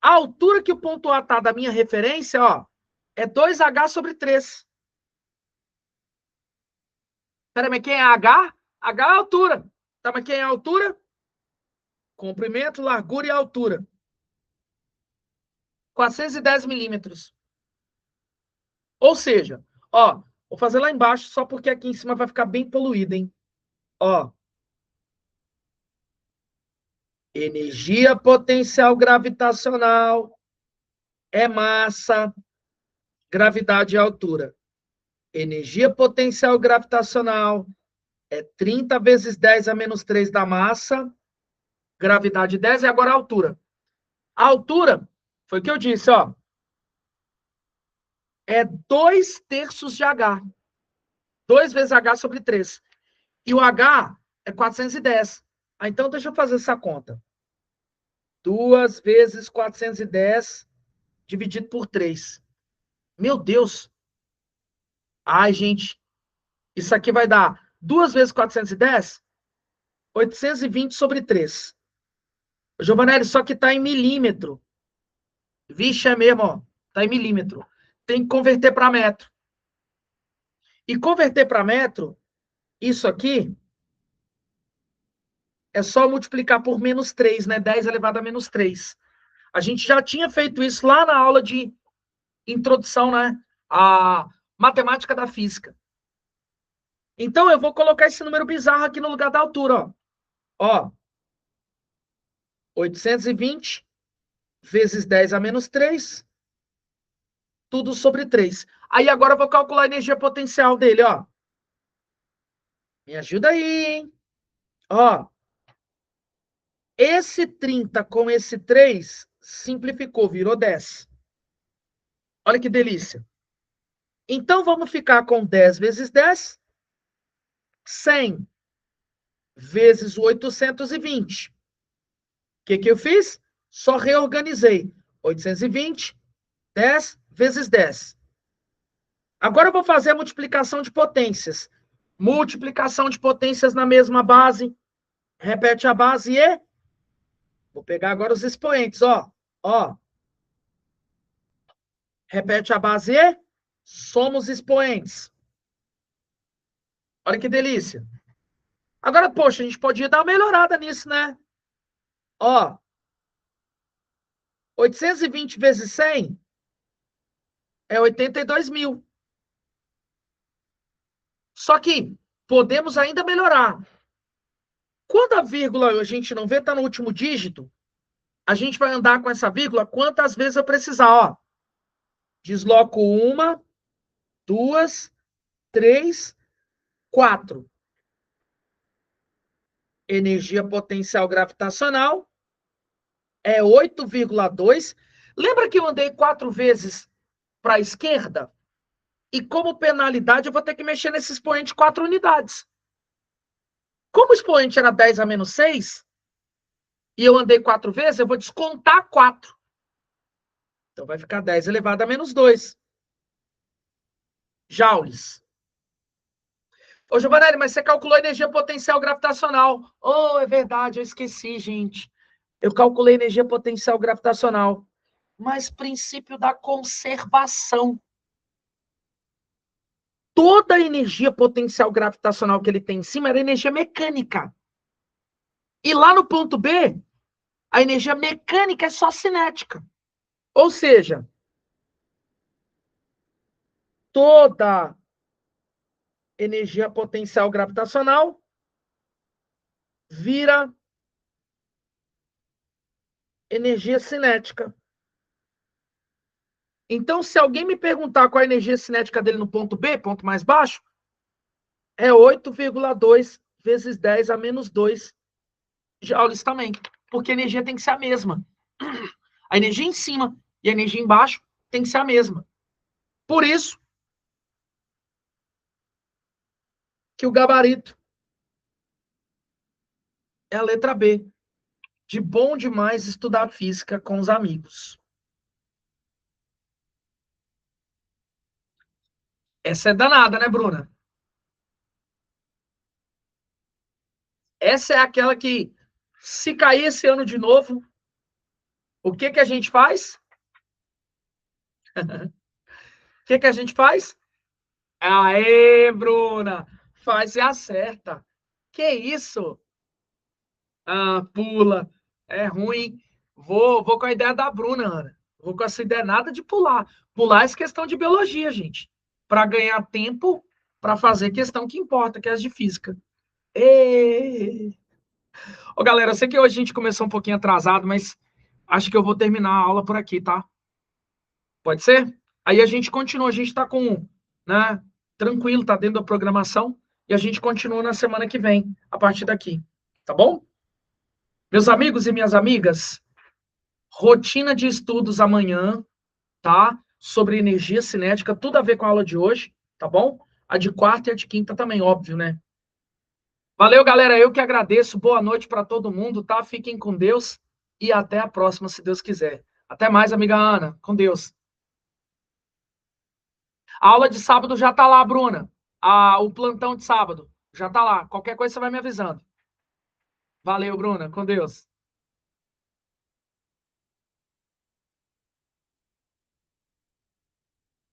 A altura que o ponto A está da minha referência, ó, é 2H sobre 3. Peraí, mas quem é H? H é a altura. Tá, mas quem é a altura? Comprimento, largura e altura. 410 milímetros. Ou seja, ó, vou fazer lá embaixo só porque aqui em cima vai ficar bem poluído, hein? Ó. Energia potencial gravitacional é massa, gravidade e altura. Energia potencial gravitacional é 30 vezes 10 a menos 3 da massa, gravidade 10 e agora a altura. A altura, foi o que eu disse, ó, é 2/3 de H. 2 vezes H sobre 3. E o H é 410. Então, deixa eu fazer essa conta. 2 vezes 410 dividido por 3. Meu Deus! Ai, gente, isso aqui vai dar 2 vezes 410, 820 sobre 3. Giovanelli, só que está em milímetro. Vixe, é mesmo, ó. Está em milímetro. Tem que converter para metro. E converter para metro, isso aqui é só multiplicar por menos 3, né? 10 elevado a menos 3. A gente já tinha feito isso lá na aula de introdução, né? A matemática da física. Então, eu vou colocar esse número bizarro aqui no lugar da altura, ó. 820 vezes 10 a menos 3, tudo sobre 3. Aí agora eu vou calcular a energia potencial dele, ó. Me ajuda aí, hein? Ó. Esse 30 com esse 3 simplificou, virou 10. Olha que delícia. Então, vamos ficar com 10 vezes 10, 100 vezes 820. O que eu fiz? Só reorganizei. 820, 10 vezes 10. Agora eu vou fazer a multiplicação de potências. Multiplicação de potências na mesma base. Repete a base e... Vou pegar agora os expoentes, ó. Ó. Repete a base e... Somos expoentes. Olha que delícia. Agora, poxa, a gente podia dar uma melhorada nisso, né? Ó. 820 vezes 100 é 82 mil. Só que podemos ainda melhorar. Quando a vírgula a gente não vê, está no último dígito, a gente vai andar com essa vírgula quantas vezes eu precisar, ó. Desloco 1, 2, 3, 4. Energia potencial gravitacional é 8,2. Lembra que eu andei 4 vezes para a esquerda? E como penalidade, eu vou ter que mexer nesse expoente 4 unidades. Como o expoente era 10 a menos 6, e eu andei 4 vezes, eu vou descontar 4. Então, vai ficar 10 elevado a menos 2 joules. Ô, Giovanelli, mas você calculou a energia potencial gravitacional. Oh, é verdade, eu esqueci, gente. Eu calculei energia potencial gravitacional. mas princípio da conservação. Toda a energia potencial gravitacional que ele tem em cima era energia mecânica. E lá no ponto B, a energia mecânica é só cinética. Ou seja, toda energia potencial gravitacional vira energia cinética. Então, se alguém me perguntar qual é a energia cinética dele no ponto B, ponto mais baixo, é 8,2 vezes 10 a menos 2 joules também. Porque a energia tem que ser a mesma. A energia em cima e a energia embaixo tem que ser a mesma. Por isso que o gabarito é a letra B. De bom demais estudar física com os amigos. Essa é danada, né, Bruna? Essa é aquela que, se cair esse ano de novo, o que que a gente faz? O que que a gente faz? Aê, Bruna! Faz e acerta. Que isso? Ah, pula. É ruim. Vou com a ideia da Bruna, Ana. Vou com essa ideia nada de pular. Pular é questão de biologia, gente. Para ganhar tempo para fazer questão que importa, que é as de física. Ê! Ô, galera, eu sei que hoje a gente começou um pouquinho atrasado, mas acho que eu vou terminar a aula por aqui, tá? Pode ser? Aí a gente continua, a gente tá com, né, tranquilo, tá dentro da programação, e a gente continua na semana que vem, a partir daqui, tá bom? Meus amigos e minhas amigas, rotina de estudos amanhã, tá? Sobre energia cinética, tudo a ver com a aula de hoje, tá bom? A de quarta e a de quinta também, óbvio, né? Valeu, galera, eu que agradeço, boa noite para todo mundo, tá? Fiquem com Deus e até a próxima, se Deus quiser. Até mais, amiga Ana, com Deus. A aula de sábado já tá lá, Bruna. O plantão de sábado já tá lá. Qualquer coisa você vai me avisando. Valeu, Bruna. Com Deus.